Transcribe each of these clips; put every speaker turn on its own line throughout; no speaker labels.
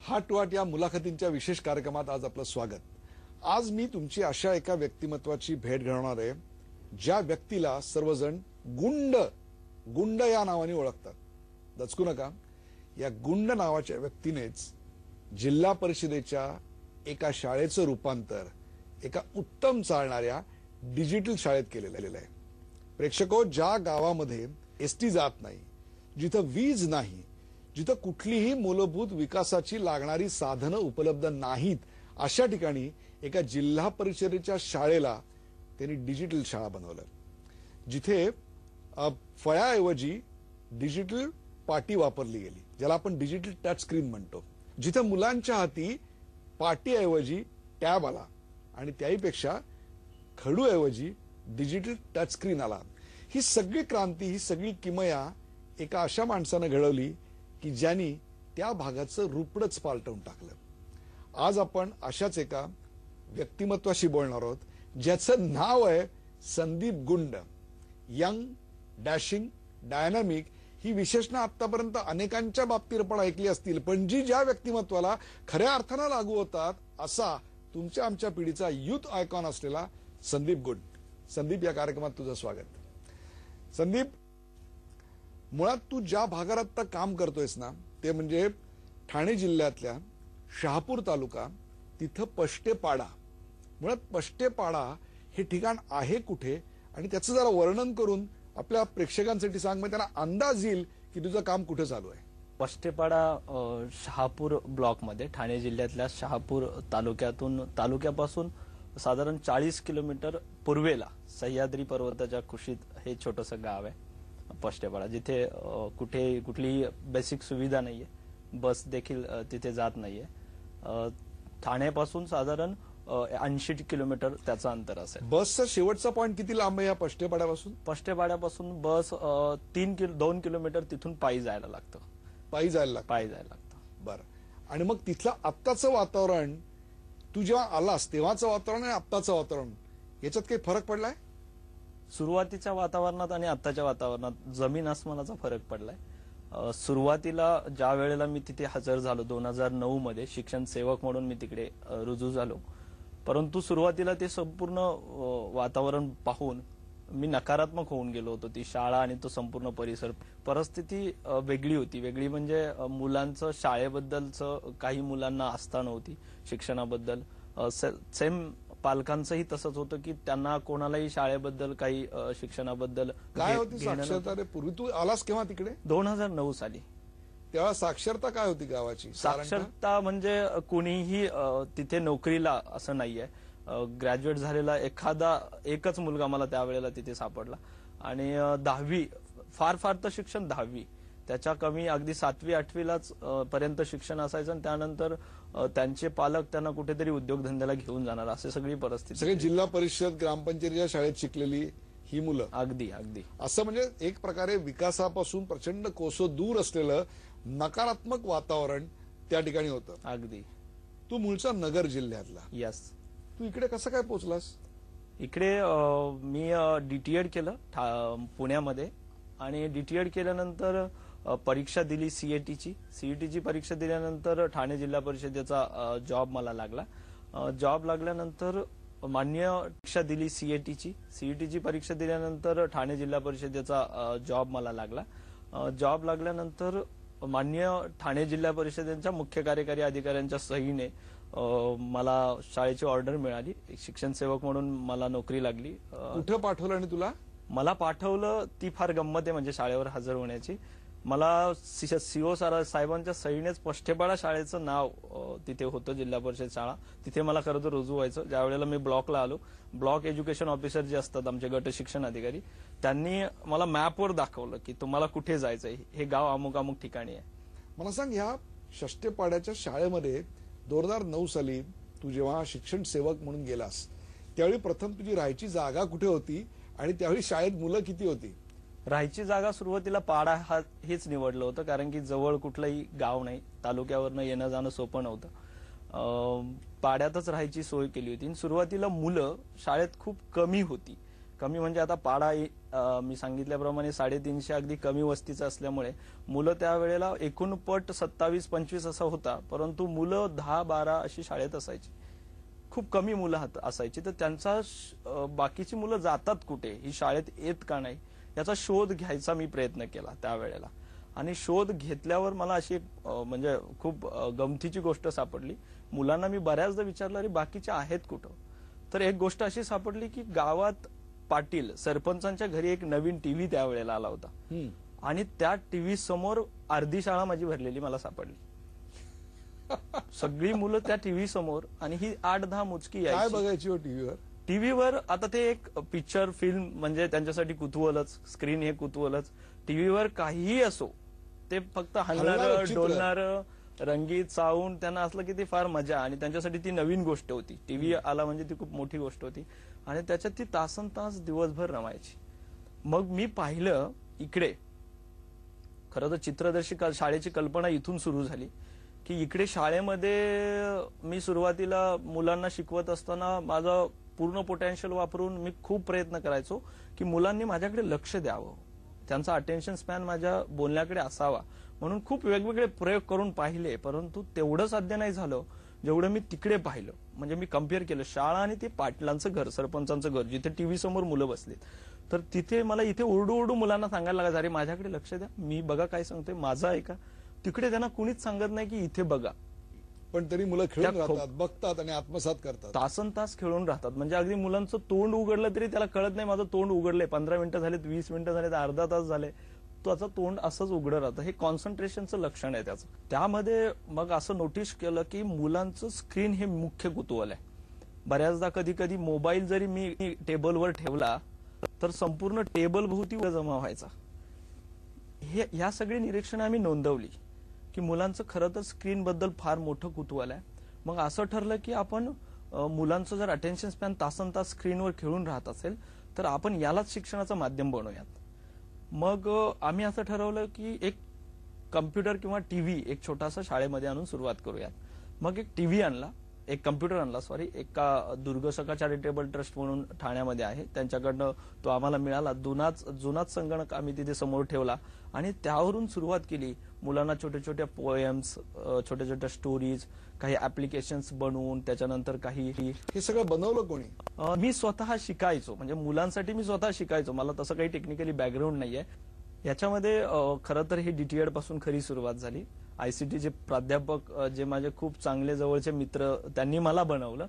हाट to हाट या मुलाखतींच्या विशेष कार्यक्रमात आज आपलं स्वागत। आज मी तुमची अशा एका व्यक्तिमत्वाची भेट घडवणार आहे ज्या व्यक्तीला सर्वजण गुंड या नावाने ओळखतात। दचकू नका, या गुंड नावाच्या व्यक्तीनेच जिल्हा परिषदेच्या एका शाळेचं रूपांतर एका उत्तम चालणाऱ्या डिजिटल शाळेत केलेलं आहे। प्रेक्षको, ज्या गावामध्ये एसटी जात नाही, जिथं वीज नाही, जिथं कुठलीही मूलभूत विकासाची लागणारी साधनं उपलब्ध नाहीत, अशा ठिकाणी एका जिल्हा परिषदेच्या शाळेला त्यांनी डिजिटल शाळा बनवलं, जिथे फळ्याऐवजी डिजिटल पाटी वापरली गेली, ज्याला आपण डिजिटल टच स्क्रीन म्हणतो, जिथं मुलांच्या हाती पाटीऐवजी टॅब आला आणि त्याहीपेक्षा खडूऐवजी डिजिटल टच स्क्रीन आला। ही सगळी क्रांती, ही सगळी किमया एका अशा माणसानं घडवली की ज्यांनी त्या भागाचं रूपडच पालटवून टाकलं। आज आपण अशाच एका व्यक्तिमत्वाशी बोलणार आहोत ज्याचं नाव आहे संदीप गुंड। यंग, डॅशिंग, डायनामिक ही विशेषणं आतापर्यंत अनेकांच्या बाबतीत आपण ऐकली असतील, पण ज्या व्यक्तिमत्वाला खऱ्या अर्थानं लागू होतात असा तुमच्या आमच्या पिढीचा युथ आयकॉन असलेला संदीप गुंड। संदीप, या कार्यक्रमात तुझं स्वागत। संदीप, मुळात तू ज्या भागात आता काम करतोयस ना, ते म्हणजे ठाणे जिल्ह्यातल्या शहापूर तालुका, तिथं पष्टेपाडा। मुळात पष्टेपाडा हे ठिकाण आहे कुठे आणि त्याचं जरा वर्णन करून आपल्या प्रेक्षकांसाठी सांग, म्हणजे त्यांना अंदाज येईल की तुझं काम कुठे चालू आहे।
पष्टेपाडा शहापूर ब्लॉक मध्ये, ठाणे जिल्ह्यातल्या शहापूर तालुक्यापासून साधारण 40 किलोमीटर पूर्वेला सह्याद्री पर्वताच्या कुशीत हे छोटंसं गाव आहे पष्टेपाडा, जिथे कुठलीही बेसिक सुविधा नाहीये, बस देखील तिथे जात नाहीये। ठाण्यापासून साधारण 80 किलोमीटर त्याचं अंतर असेल।
बसचा शेवटचा पॉइंट किती लांब आहे या पष्टेपाड्यापासून?
पष्टेपाड्यापासून बस 2 किलोमीटर तिथून पायी जायला लागतं।
पायी जायला लागतं। बरं, आणि मग तिथलं आत्ताचं वातावरण, तू जेव्हा आलास तेव्हाचं वातावरण आणि आत्ताचं वातावरण याच्यात काही फरक पडलाय?
सुरुवातीच्या वातावरणात आणि आत्ताच्या वातावरणात जमीन आसमानाचा फरक पडलाय। सुरुवातीला ज्या वेळेला मी तिथे हजर झालो 2009 मध्ये शिक्षण सेवक म्हणून मी तिकडे रुजू झालो, परंतु सुरुवातीला ते संपूर्ण वातावरण पाहून मी नकारात्मक होऊन गेलो होतो। ती शाळा आणि तो संपूर्ण परिसर, परिस्थिती वेगळी होती। वेगळी म्हणजे मुलांचं शाळेबद्दलचं, काही मुलांना आस्था नव्हती शिक्षणाबद्दल। सेम पालकांचंही तसंच होतं की त्यांना कोणालाही शाळेबद्दल, काही शिक्षणाबद्दल
काय होती साक्षरता रे पूर्वी? तू आलास केव्हा तिकडे?
2009 साली।
तेव्हा साक्षरता काय होती गावाची?
साक्षरता म्हणजे कुणीही तिथे नोकरीला असं नाहीये। ग्रॅज्युएट झालेला एकच मुलगा मला त्यावेळेला तिथे सापडला, आणि 10वी, फार तर शिक्षण 10वी, त्याच्या कमी अगदी 7वी 8वीलाच पर्यंत शिक्षण असायचं, आणि त्यानंतर त्यांचे पालक त्यांना कुठेतरी उद्योगधंद्याला घेऊन जाणार, असे सगळी परिस्थिती।
सगळे जिल्हा परिषद, ग्रामपंचायतीच्या शाळेत शिकलेली ही मुलं,
अगदी
असं म्हणजे एक प्रकारे विकासापासून प्रचंड कोसो दूर असलेलं नकारात्मक वातावरण त्या ठिकाणी होतं।
अगदी।
तू मूळचा नगर जिल्ह्यातला?
यस।
तू इकडे कसं काय पोहोचलास?
इकडे मी डीटीएड केलं पुण्यामध्ये, आणि डीटीएड केल्यानंतर परीक्षा दिली सीईटीची परीक्षा दिल्यानंतर ठाणे जिल्हा परिषदेचा जॉब मला लागला। जॉब लागल्यानंतर मान्य परीक्षा दिली सीईटीची परीक्षा दिल्यानंतर ठाणे जिल्हा परिषदेचा जॉब मला लागला। जॉब लागल्यानंतर मान्य ठाणे जिल्हा परिषदेच्या मुख्य कार्यकारी अधिकाऱ्यांच्या सहीने मला शाळेची ऑर्डर मिळाली, एक शिक्षण सेवक म्हणून मला नोकरी लागली।
कुठं पाठवलं आणि तुला?
मला पाठवलं, ती फार गंमत आहे म्हणजे शाळेवर हजर होण्याची। मला सीओ साहेबांच्या सहीनेच पष्टेपाडा शाळेचं नाव तिथे होतं, जिल्हा परिषद शाळा, तिथे मला खरं तर रुजू व्हायचं। ज्या वेळेला मी ब्लॉकला आलो, ब्लॉक एज्युकेशन ऑफिसर जे असतात आमचे गट शिक्षण अधिकारी, त्यांनी मला मॅपवर दाखवलं की तुम्हाला कुठे जायचंय, हे गाव अमुक ठिकाणी आहे।
मला सांग, ह्या पष्टेपाड्याच्या शाळेमध्ये 2009 साली तू जेव्हा शिक्षण सेवक म्हणून गेलास, त्यावेळी प्रथम तुझी राहायची जागा कुठे होती आणि त्यावेळी शाळेत मुलं किती होती?
राहायची जागा सुरुवातीला पाडा हेच निवडलं होतं, कारण की जवळ कुठलंही गाव नाही, तालुक्यावरनं येणं जाणं सोपं नव्हतं। पाड्यातच राहायची सोय केली होती। सुरुवातीला मुलं शाळेत खूप कमी होती, कमी म्हणजे आता पाडा मी सांगितल्याप्रमाणे 350 अगदी कमी वस्तीचं असल्यामुळे मुलं त्यावेळेला एकूण पट 27-25 असा होता, परंतु मुलं 10-12 अशी शाळेत असायची. खूप कमी मुलं असायची. तर त्यांचा बाकीची मुलं जातात कुठे, ही शाळेत येत का नाही याचा शोध घ्यायचा मी प्रयत्न केला त्यावेळेला. आणि शोध घेतल्यावर मला अशी म्हणजे खूप गमतीची गोष्ट सापडली. मुलांना मी बऱ्याचदा विचारलं, अरे बाकीचे आहेत कुठं? तर एक गोष्ट अशी सापडली की गावात पाटील सरपंचांच्या घरी एक नवीन टीव्ही त्यावेळेला आला होता आणि त्या टीव्ही समोर अर्धी शाळा माझी भरलेली मला सापडली. सगळी मुलं त्या टीव्ही समोर आणि ही 8-10 मोजकी
काय
यायची.
बघायची हो टीव्हीवर?
टीव्हीवर आता ते एक पिक्चर फिल्म म्हणजे त्यांच्यासाठी कुतूहलच, स्क्रीन हे कुतूहलच. टीव्हीवर काहीही असो, ते फक्त हलणारं, डोलणारं, रंगीत साऊंड त्यांना असलं की ती फार मजा. आणि त्यांच्यासाठी ती नवीन गोष्ट होती. टीव्ही आला म्हणजे ती खूप मोठी गोष्ट होती आणि त्याच्यात ती तासनतास दिवसभर रमायची. मग मी पाहिलं इकडे, खरं तर चित्रदर्शी शाळेची कल्पना इथून सुरू झाली की इकडे शाळेमध्ये मी सुरुवातीला मुलांना शिकवत असताना माझं पूर्ण पोटेन्शियल वापरून मी खूप प्रयत्न करायचो की मुलांनी माझ्याकडे लक्ष द्यावं, त्यांचा अटेन्शन स्पॅन माझ्या बोलण्याकडे असावा. म्हणून खूप वेगवेगळे प्रयोग करून पाहिले, परंतु तेवढं साध्य नाही झालं जेवढं मी तिकडे पाहिलं. म्हणजे मी कम्पेअर केलं शाळा आणि ते पाटलांचं घर, सरपंचांचं घर, जिथे टीव्ही समोर मुलं बसलीत. तर तिथे मला इथे ओरडू मुलांना सांगायला लागायचं, अरे माझ्याकडे लक्ष द्या, मी बघा काय सांगतोय, माझं ऐका. तिकडे त्यांना कुणीच सांगत नाही की इथे बघा.
पण तरी मुलं खेळून राहतात, बघतात आणि आत्मसात करतात.
तासनतास खेळून राहतात. म्हणजे अगदी मुलांचं तोंड उघडलं तरी त्याला कळत नाही माझं तोंड उघडलंय. 15 मिनिटं झालेत, 20 मिनिटं झालेत, अर्धा तास झाले, त्याचं तोंड असंच उघडं राहतं. हे कॉन्सन्ट्रेशनचं लक्षण आहे त्याचं. त्यामध्ये मग असं नोटीस केलं की मुलांचं स्क्रीन हे मुख्य कुतूहल आहे. बऱ्याचदा कधी मोबाईल जरी मी टेबलवर ठेवला तर संपूर्ण टेबल भोवती जमा व्हायचा. ह्या सगळी निरीक्षणं आम्ही नोंदवली की मुलांचं खरं तर स्क्रीन बद्दल फार मोठं कुतूहल आहे. मग असं ठरलं की आपण मुलांचं जर अटेन्शन स्पॅन तासनतास स्क्रीनवर खेळून राहत असेल तर आपण यालाच शिक्षणाचं माध्यम बनवूयात. मग आम्ही असं ठरवलं की एक कम्प्युटर किंवा टीव्ही एक छोटासा शाळेमध्ये आणून सुरुवात करूयात. मग एक टीव्ही आणला, एक कम्प्युटर आणला, एका दुर्गसखा चॅरिटेबल ट्रस्ट म्हणून ठाण्यामध्ये आहे, त्यांच्याकडनं तो आम्हाला मिळाला. जुनाच संगणक आम्ही तिथे समोर ठेवला आणि त्यावरून सुरुवात केली. मुलांना छोट्या पोएम्स, छोट्या स्टोरीज, काही ऍप्लिकेशन्स बनवून त्याच्यानंतर काही.
हे सगळं बनवलं कोणी?
मी स्वतः शिकायचो, म्हणजे मुलांसाठी मी स्वतः शिकायचो. मला तसं काही टेक्निकली बॅकग्राऊंड नाहीये याच्यामध्ये. खरं तर ही डीटीएड पासून खरी सुरुवात झाली. आयसीटीचे प्राध्यापक जे माझे खूप चांगले जवळचे मित्र त्यांनी मला बनवलं,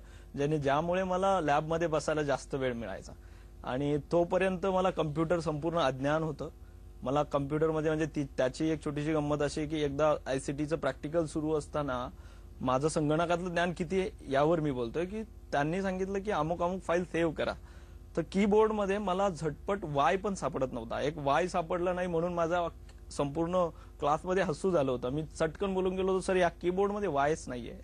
ज्यामुळे मला लॅबमध्ये बसायला जास्त वेळ मिळायचा. आणि तोपर्यंत मला कम्प्युटर संपूर्ण अज्ञान होतं. मला कम्प्युटरमध्ये म्हणजे त्याची एक छोटीशी गंमत अशी की एकदा आयसीटीचं प्रॅक्टिकल सुरू असताना माझं संगणकातलं ज्ञान किती आहे यावर मी बोलतोय की त्यांनी सांगितलं की अमुक फाईल सेव्ह करा. तर कीबोर्डमध्ये मला झटपट वाय पण सापडत नव्हता. एक वाय सापडला नाही म्हणून माझा संपूर्ण क्लासमध्ये हसू झालं होतं. मी चटकन बोलून गेलो होतो, सर या कीबोर्डमध्ये वायच नाहीये.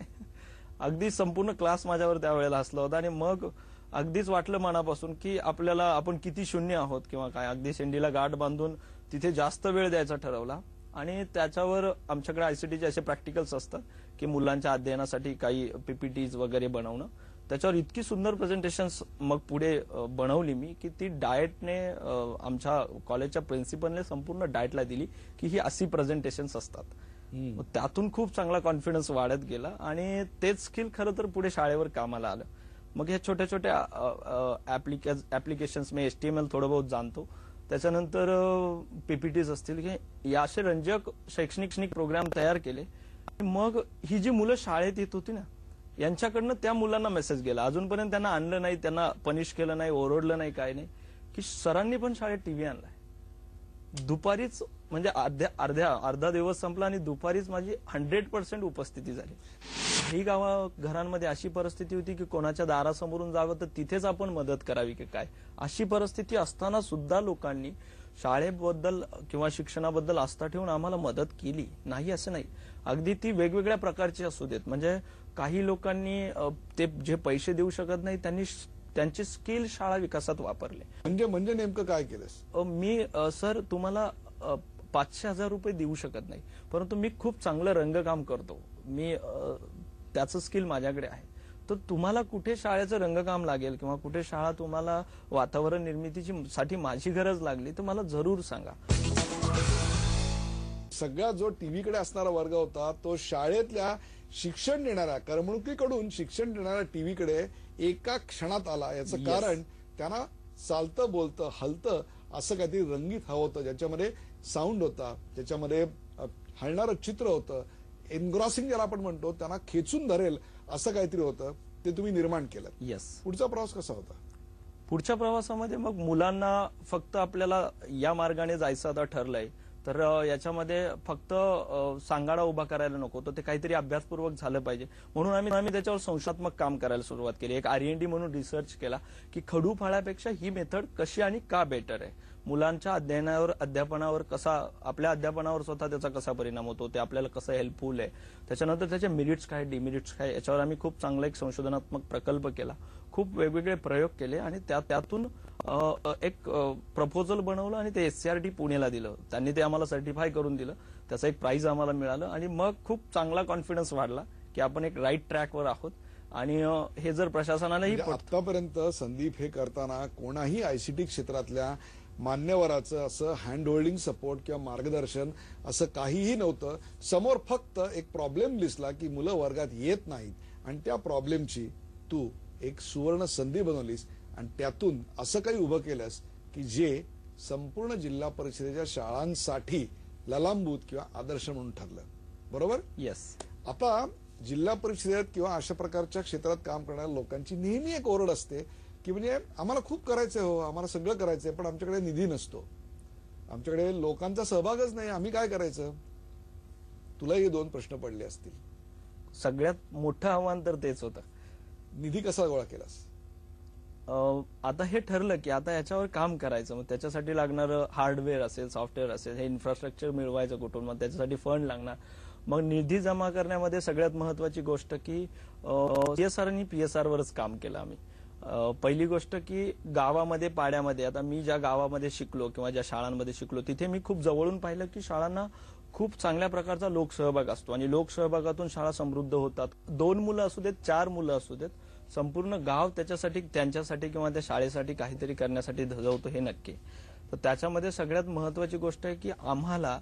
अगदी संपूर्ण क्लास माझ्यावर त्यावेळेला हसला होता. आणि मग अगदीच वाटलं मनापासून की आपण किती शून्य आहोत किंवा काय. अगदी शेंडीला गाठ बांधून तिथे जास्त वेळ द्यायचा ठरवला. आणि त्याच्यावर आमच्याकडे आयसीटीचे असे प्रॅक्टिकल्स असतात की मुलांच्या अध्ययनासाठी काही पीपीटीज वगैरे बनवणं. त्याच्यावर इतकी सुंदर प्रेझेंटेशन्स मग पुढे बनवली मी की ती डाएटने आमच्या कॉलेजच्या प्रिन्सिपलने संपूर्ण डाएटला दिली की ही अशी प्रेझेंटेशन्स असतात. त्यातून खूप चांगला कॉन्फिडन्स वाढत गेला आणि तेच स्किल खरं तर पुढे शाळेवर कामाला आलं. मग ह्या छोट्या ऍप्लिकेशन्स मी HTML थोडं बहुत जाणतो. त्याच्यानंतर पीपीटीज असतील की या असे रंजक शैक्षणिक प्रोग्राम तयार केले. मग ही जी मुलं शाळेत येत होती ना यांच्याकडनं त्या मुलांना मेसेज गेला. अजूनपर्यंत त्यांना आणलं नाही, त्यांना पनिश केलं नाही, ओरडलं नाही, काय नाही, की सरांनी पण शाळेत टीव्ही आणलाय. दुपारीच म्हणजे अर्धा दिवस संपला आणि दुपारीच माझी 100% उपस्थिती झाली. काही घरांमध्ये अशी परिस्थिती होती की कोणाच्या दारासमोरून जावं तर तिथेच आपण मदत करावी की काय, अशी परिस्थिती असताना सुद्धा लोकांनी शाळेबद्दल किंवा शिक्षणाबद्दल आस्था ठेवून आम्हाला मदत केली. नाही असं नाही, अगदी ती वेगवेगळ्या प्रकारची असू देत. म्हणजे काही लोकांनी ते जे पैसे देऊ शकत नाही त्यांची स्किल शाळा विकासात वापरले.
म्हणजे नेमकं काय केलंस?
मी सर तुम्हाला 500,000 रुपये देऊ शकत नाही, परंतु मी खूप चांगलं रंगकाम करतो, मी त्याचं स्किल माझ्याकडे आहे, तर तर तुम्हाला कुठे शाळेचं रंगकाम लागेल किंवा कुठे शाळा तुम्हाला वातावरण निर्मितीची साठी माझी गरज लागली तर मला जरूर सांगा.
सगळा जो टीव्हीकडे असणारा वर्ग होता तो शाळेतल्या शिक्षण देणाऱ्या करमणुकीकडून शिक्षण देणाऱ्या टीव्हीकडे एका क्षणात आला. याचं
Yes.
कारण त्यांना चालतं बोलतं हलतं असं काहीतरी रंगीत हवं होतं, ज्याच्यामध्ये साऊंड होता, ज्याच्यामध्ये हलणारं चित्र होतं, एनग्रॉसिंग ज्याला आपण म्हणतो, त्यांना खेचून धरेल असं काहीतरी होतं. ते तुम्ही निर्माण केलं.
येस.
पुढचा प्रवास कसा होता?
पुढच्या प्रवासामध्ये मग मुलांना फक्त आपल्याला या मार्गाने जायचं आता ठरलंय तर याच्यामध्ये फक्त सांगाडा उभा करायला नको, तर ते काहीतरी अभ्यासपूर्वक झालं पाहिजे. म्हणून आम्ही त्याच्यावर संशोधात्मक काम करायला सुरुवात केली. एक R&D म्हणून रिसर्च केला की खडू फाळापेक्षा ही मेथड कशी आणि का बेटर आहे. मुलांच्या अध्यापनावर कसा, आपल्या अध्यापनावर स्वतः त्याचा कसा परिणाम होतो, ते आपल्याला कसं हेल्पफुल आहे, त्याच्यानंतर त्याचे मेरिट्स काय डिमेरिट्स काय, याच्यावर आम्ही खूप चांगला एक संशोधनात्मक प्रकल्प केला. खूप वेगवेगळे प्रयोग केले आणि त्यातून एक प्रपोजल बनवलं आणि ते SCRT पुणेला दिलं. त्यांनी ते आम्हाला सर्टिफाय करून दिलं. त्याचं एक प्राइज आम्हाला मिळालं आणि मग खूप चांगला कॉन्फिडन्स वाढला की आपण एक राईट ट्रॅकवर आहोत. आणि हे जर प्रशासनालाही
आतापर्यंत संदीप हे करताना कोणाही ICT क्षेत्रातल्या मान्यवराचं असं हँड होल्डिंग सपोर्ट किंवा मार्गदर्शन असं काहीही नव्हतं. समोर फक्त एक प्रॉब्लेम दिसला की मुलं वर्गात येत नाहीत आणि त्या प्रॉब्लेमची तू एक सुवर्ण संधी बनवलीस आणि त्यातून असं काही उभं केलंस की जे संपूर्ण जिल्हा परिषदेच्या शाळांसाठी ललांबूत किंवा आदर्श म्हणून ठरलं. बरोबर?
येस.
आता जिल्हा परिषदेत किंवा अशा प्रकारच्या क्षेत्रात काम करणाऱ्या लोकांची नेहमी एक ओरड असते की म्हणजे आम्हाला खूप करायचंय, हो आम्हाला सगळं करायचंय, पण आमच्याकडे निधी नसतो, आमच्याकडे लोकांचा सहभागच नाही, आम्ही काय करायचं? तुला हे 2 प्रश्न पडले असतील.
सगळ्यात मोठं आव्हान तर तेच होतं.
निधी कसा गोळा केलास?
आता हे ठरलं की आता याच्यावर काम करायचं. मग त्याच्यासाठी लागणारं हार्डवेअर असेल, सॉफ्टवेअर असेल, हे इन्फ्रास्ट्रक्चर मिळवायचं कुठून, मग त्याच्यासाठी फंड लागणार. मग निधी जमा करण्यामध्ये सगळ्यात महत्वाची गोष्ट की CSR आणि PSR वरच काम केलं आम्ही. पहिली गोष्ट की गावामध्ये पाड्यामध्ये, आता मी ज्या गावामध्ये शिकलो किंवा ज्या शाळांमध्ये शिकलो तिथे मी खूप जवळून पाहिलं की शाळांना खूप चांगल्या प्रकारचा लोकसहभाग असतो आणि लोकसहभागातून शाळा समृद्ध होतात. 2 मुलं असू देत, 4 मुलं असू देत, संपूर्ण गाव त्याच्यासाठी, त्यांच्यासाठी किंवा त्या शाळेसाठी काहीतरी करण्यासाठी धजावतो हे नक्की. तर त्याच्यामध्ये सगळ्यात महत्वाची गोष्ट आहे की आम्हाला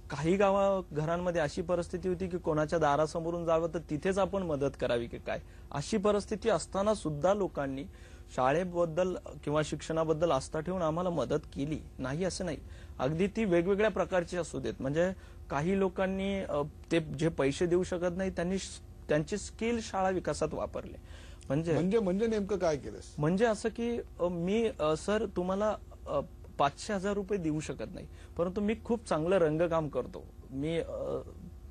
काही घरांमध्ये अशी परिस्थिती होती की कोणाच्या दारासमोरून जावं तर तिथेच आपण मदत करावी की काय, अशी परिस्थिती असताना सुद्धा लोकांनी शाळेबद्दल किंवा शिक्षणाबद्दल आस्था ठेवून आम्हाला मदत केली. नाही असं नाही, अगदी ती वेगवेगळ्या प्रकारची असू देत. म्हणजे काही लोकांनी ते जे पैसे देऊ शकत नाही त्यांनी त्यांची स्किल शाळा विकासात वापरले.
म्हणजे नेमकं काय केलंस?
म्हणजे असं की मी सर तुम्हाला 500,000 रुपये देऊ शकत नाही, परंतु मी खूप चांगलं रंगकाम करतो, मी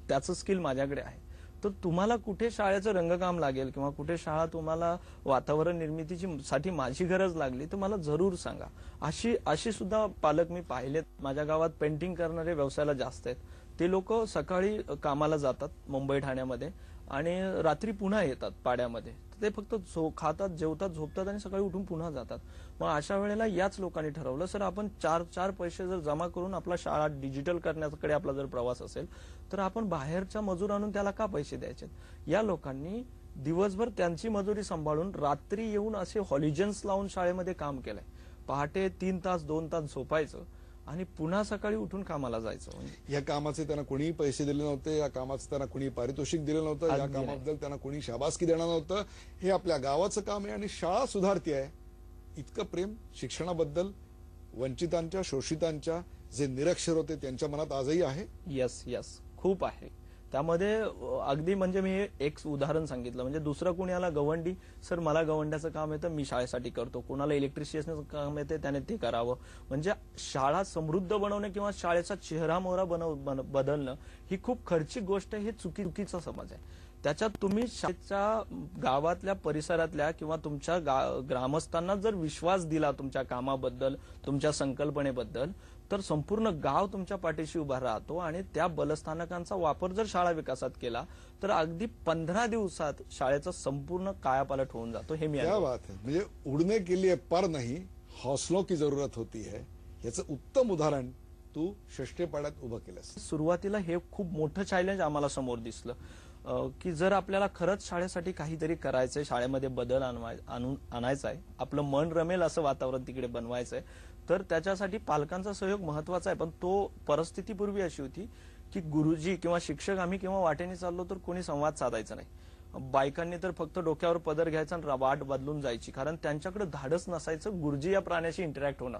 त्याचं स्किल माझ्याकडे आहे, तर तुम्हाला कुठे शाळेचं रंगकाम लागेल किंवा कुठे शाळा तुम्हाला वातावरण निर्मितीची साठी माझी गरज लागली तर मला जरूर सांगा. अशी सुद्धा पालक मी पाहिलेत. माझ्या गावात पेंटिंग करणारे व्यवसायाला जास्त आहेत. ते लोक सकाळी कामाला जातात मुंबई ठाण्यामध्ये आणि रात्री पुन्हा येतात पाड्यामध्ये. ते फक्त खातात, जेवतात, झोपतात आणि सकाळी उठून पुन्हा जातात. मग अशा वेळेला याच लोकांनी ठरवलं सर आपण चार पैसे जर जमा करून आपला शाळा डिजिटल करण्याकडे आपला जर प्रवास असेल तर आपण बाहेरच्या मजूर आणून त्याला का पैसे द्यायचे. या लोकांनी दिवसभर त्यांची मजुरी सांभाळून रात्री येऊन असे हॉलिजन्स लावून शाळेमध्ये काम केलंय. पहाटे 3 तास 2 तास झोपायचं आणि पुन्हा सकाळी उठून कामाला जायचं.
या कामाचे त्यांना कोणीही पैसे दिले नव्हते, या कामाचं त्यांना कोणी पारितोषिक दिलं नव्हतं, या कामाबद्दल त्यांना कोणी शाबासकी देणार नव्हतं. हे आपल्या गावाचं काम आहे आणि शाळा सुधारतीये. इतकं प्रेम शिक्षणाबद्दल वंचितांच्या, शोषितांच्या, जे निरक्षर होते त्यांच्या मनात आजही आहे.
यस खूप आहे. त्यामध्ये अगदी म्हणजे मी एक उदाहरण सांगितलं. म्हणजे दुसरं कोणी आला गवंडी, सर मला गवंड्याचं काम येतं मी शाळेसाठी करतो. कोणाला इलेक्ट्रिशियनचं काम येते त्याने ते करावं. म्हणजे शाळा समृद्ध बनवणं किंवा शाळेचा चेहरा मोहरा बदलणं ही खूप खर्चिक गोष्ट आहे. हे चुकीचा समज आहे. त्याच्यात तुम्ही शाळेच्या गावातल्या परिसरातल्या किंवा तुमच्या ग्रामस्थांना जर विश्वास दिला तुमच्या कामाबद्दल, तुमच्या संकल्पनेबद्दल, तर संपूर्ण गाव तुमच्या पाठीशी उभा राहतो. आणि त्या बलस्थानकांचा वापर जर शाळा विकासात केला तर अगदी 15 दिवसात शाळेचा संपूर्ण कायापालट होऊन जातो. हे मी
क्या बात है. म्हणजे उडने के लिए पर नहीं हौसलों की जरूरत होती है. याचं उत्तम उदाहरण तू षष्ठीपाड्यात उभं केलंस.
सुरुवातीला हे खूप मोठं चॅलेंज आम्हाला समोर दिसलं. की जर आपल्याला खरंच शाळेसाठी काहीतरी करायचंय, शाळेमध्ये बदल आणायचा आहे, आपलं मन रमेल असं वातावरण तिकडे बनवायचंय, तर त्याच्यासाठी पालकांचा सहयोग महत्वाचा आहे. पण तो परिस्थितीपूर्वी अशी होती की गुरुजी किंवा शिक्षक आम्ही किंवा वाटेने चाललो तर कोणी संवाद साधायचा नाही. बायकांनी तर फक्त डोक्यावर पदर घ्यायचा आणि वाट बदलून जायची, कारण त्यांच्याकडे धाडस नसायचं गुरुजी या प्राण्याशी इंटरॅक्ट होणं.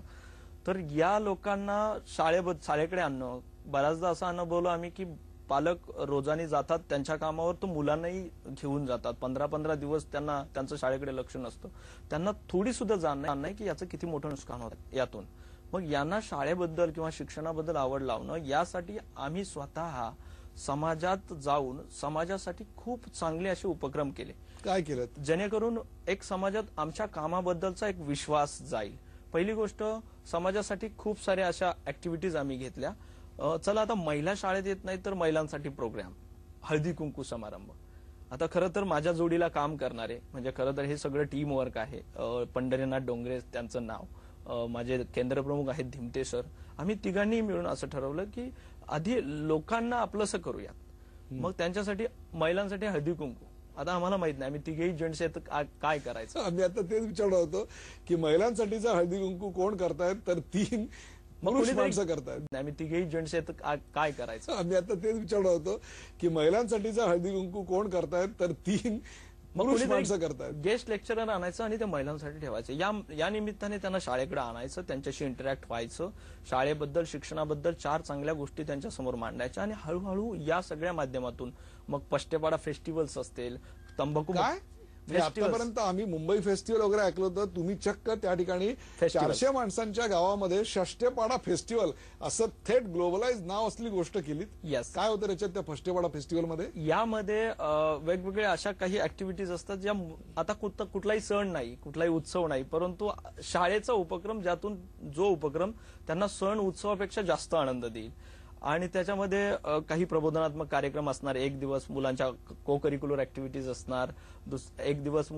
तर या लोकांना शाळेकडे आणणं, बऱ्याचदा असं अनुभवलं आम्ही की पालक रोजानी जातात त्यांच्या कामावर, तो मुलांनाही घेऊन जातात. 15-15 दिवस त्यांना त्यांचं शाळेकडे लक्ष नसतं. त्यांना थोडी सुद्धा जाण नाही की याचं किती मोठं नुकसान होतं यातून. मग यांना शाळेबद्दल किंवा शिक्षणाबद्दल आवड लावणं, यासाठी आम्ही स्वतः समाजात जाऊन समाजासाठी खूप चांगले असे उपक्रम केले.
काय केलं?
जेणेकरून एक समाजात आमच्या कामाबद्दलचा एक विश्वास जाईल. पहिली गोष्ट, समाजासाठी खूप साऱ्या अशा ऍक्टिव्हिटीज आम्ही घेतल्या. चला आता महिला शाळेत येत नाही तर महिलांसाठी प्रोग्राम, हळदी कुंकू समारंभ. आता खरं तर माझ्या जोडीला काम करणारे, म्हणजे खरं तर हे सगळं टीम वर्क आहे. पंढरीनाथ डोंगरे त्यांचं नाव, माझे केंद्रप्रमुख आहेत धिमते सर. आम्ही तिघांनी मिळून असं ठरवलं की आधी लोकांना आपलंसं करूयात, मग त्यांच्यासाठी महिलांसाठी हळदी कुंकू. आता आम्हाला माहित नाही, आम्ही तिघेही जेंट्स आहेत, काय करायचं.
आम्ही आता तेच विचारलं होतं की महिलांसाठीचा हळदी कुंकू कोण करतायत, तर 3 पुरुष माणसं करतायत.
आम्ही तिघेही जेंट्स आहेत, काय करायचं.
आम्ही आता तेच विचारलं होतं की महिलांसाठीचा हळदी कुंकू कोण करतायत, तर 3 पुरुष माणसं करतायत.
गेस्ट लेक्चरर आणायचं आणि ते महिलांसाठी ठेवायचं. या निमित्ताने त्यांना शाळेकडे आणायचं, त्यांच्याशी इंटरॅक्ट व्हायचं, शाळेबद्दल शिक्षणाबद्दल 4 चांगल्या गोष्टी त्यांच्यासमोर मांडायच्या. आणि हळूहळू या सगळ्या माध्यमातून मग पष्टेपाडा फेस्टिवल्स असतील, तंबाखू
काय आतापर्यंत आम्ही मुंबई फेस्टिवल वगैरे ऐकलं होतं, तुम्ही चक्क त्या ठिकाणी 400 माणसांच्या गावामध्ये षष्टेपाडा फेस्टिवल असं थेट ग्लोबलाइज नाव असली गोष्ट केलीत.
येस.
काय होतं त्याच्यात त्या षष्टेपाडा फेस्टिवलमध्ये?
यामध्ये वेगवेगळ्या अशा काही ऍक्टिव्हिटीज असतात ज्या आता कुठलाही सण नाही, कुठलाही उत्सव नाही, परंतु शाळेचा उपक्रम, ज्यातून जो उपक्रम त्यांना सण उत्सवापेक्षा जास्त आनंद देईल. आणि त्याच्यामध्ये काही प्रबोधनात्मक कार्यक्रम असणार, एक दिवस मुलांच्या को करिक्युलर ऍक्टिव्हिटीज असणार, एक दिवस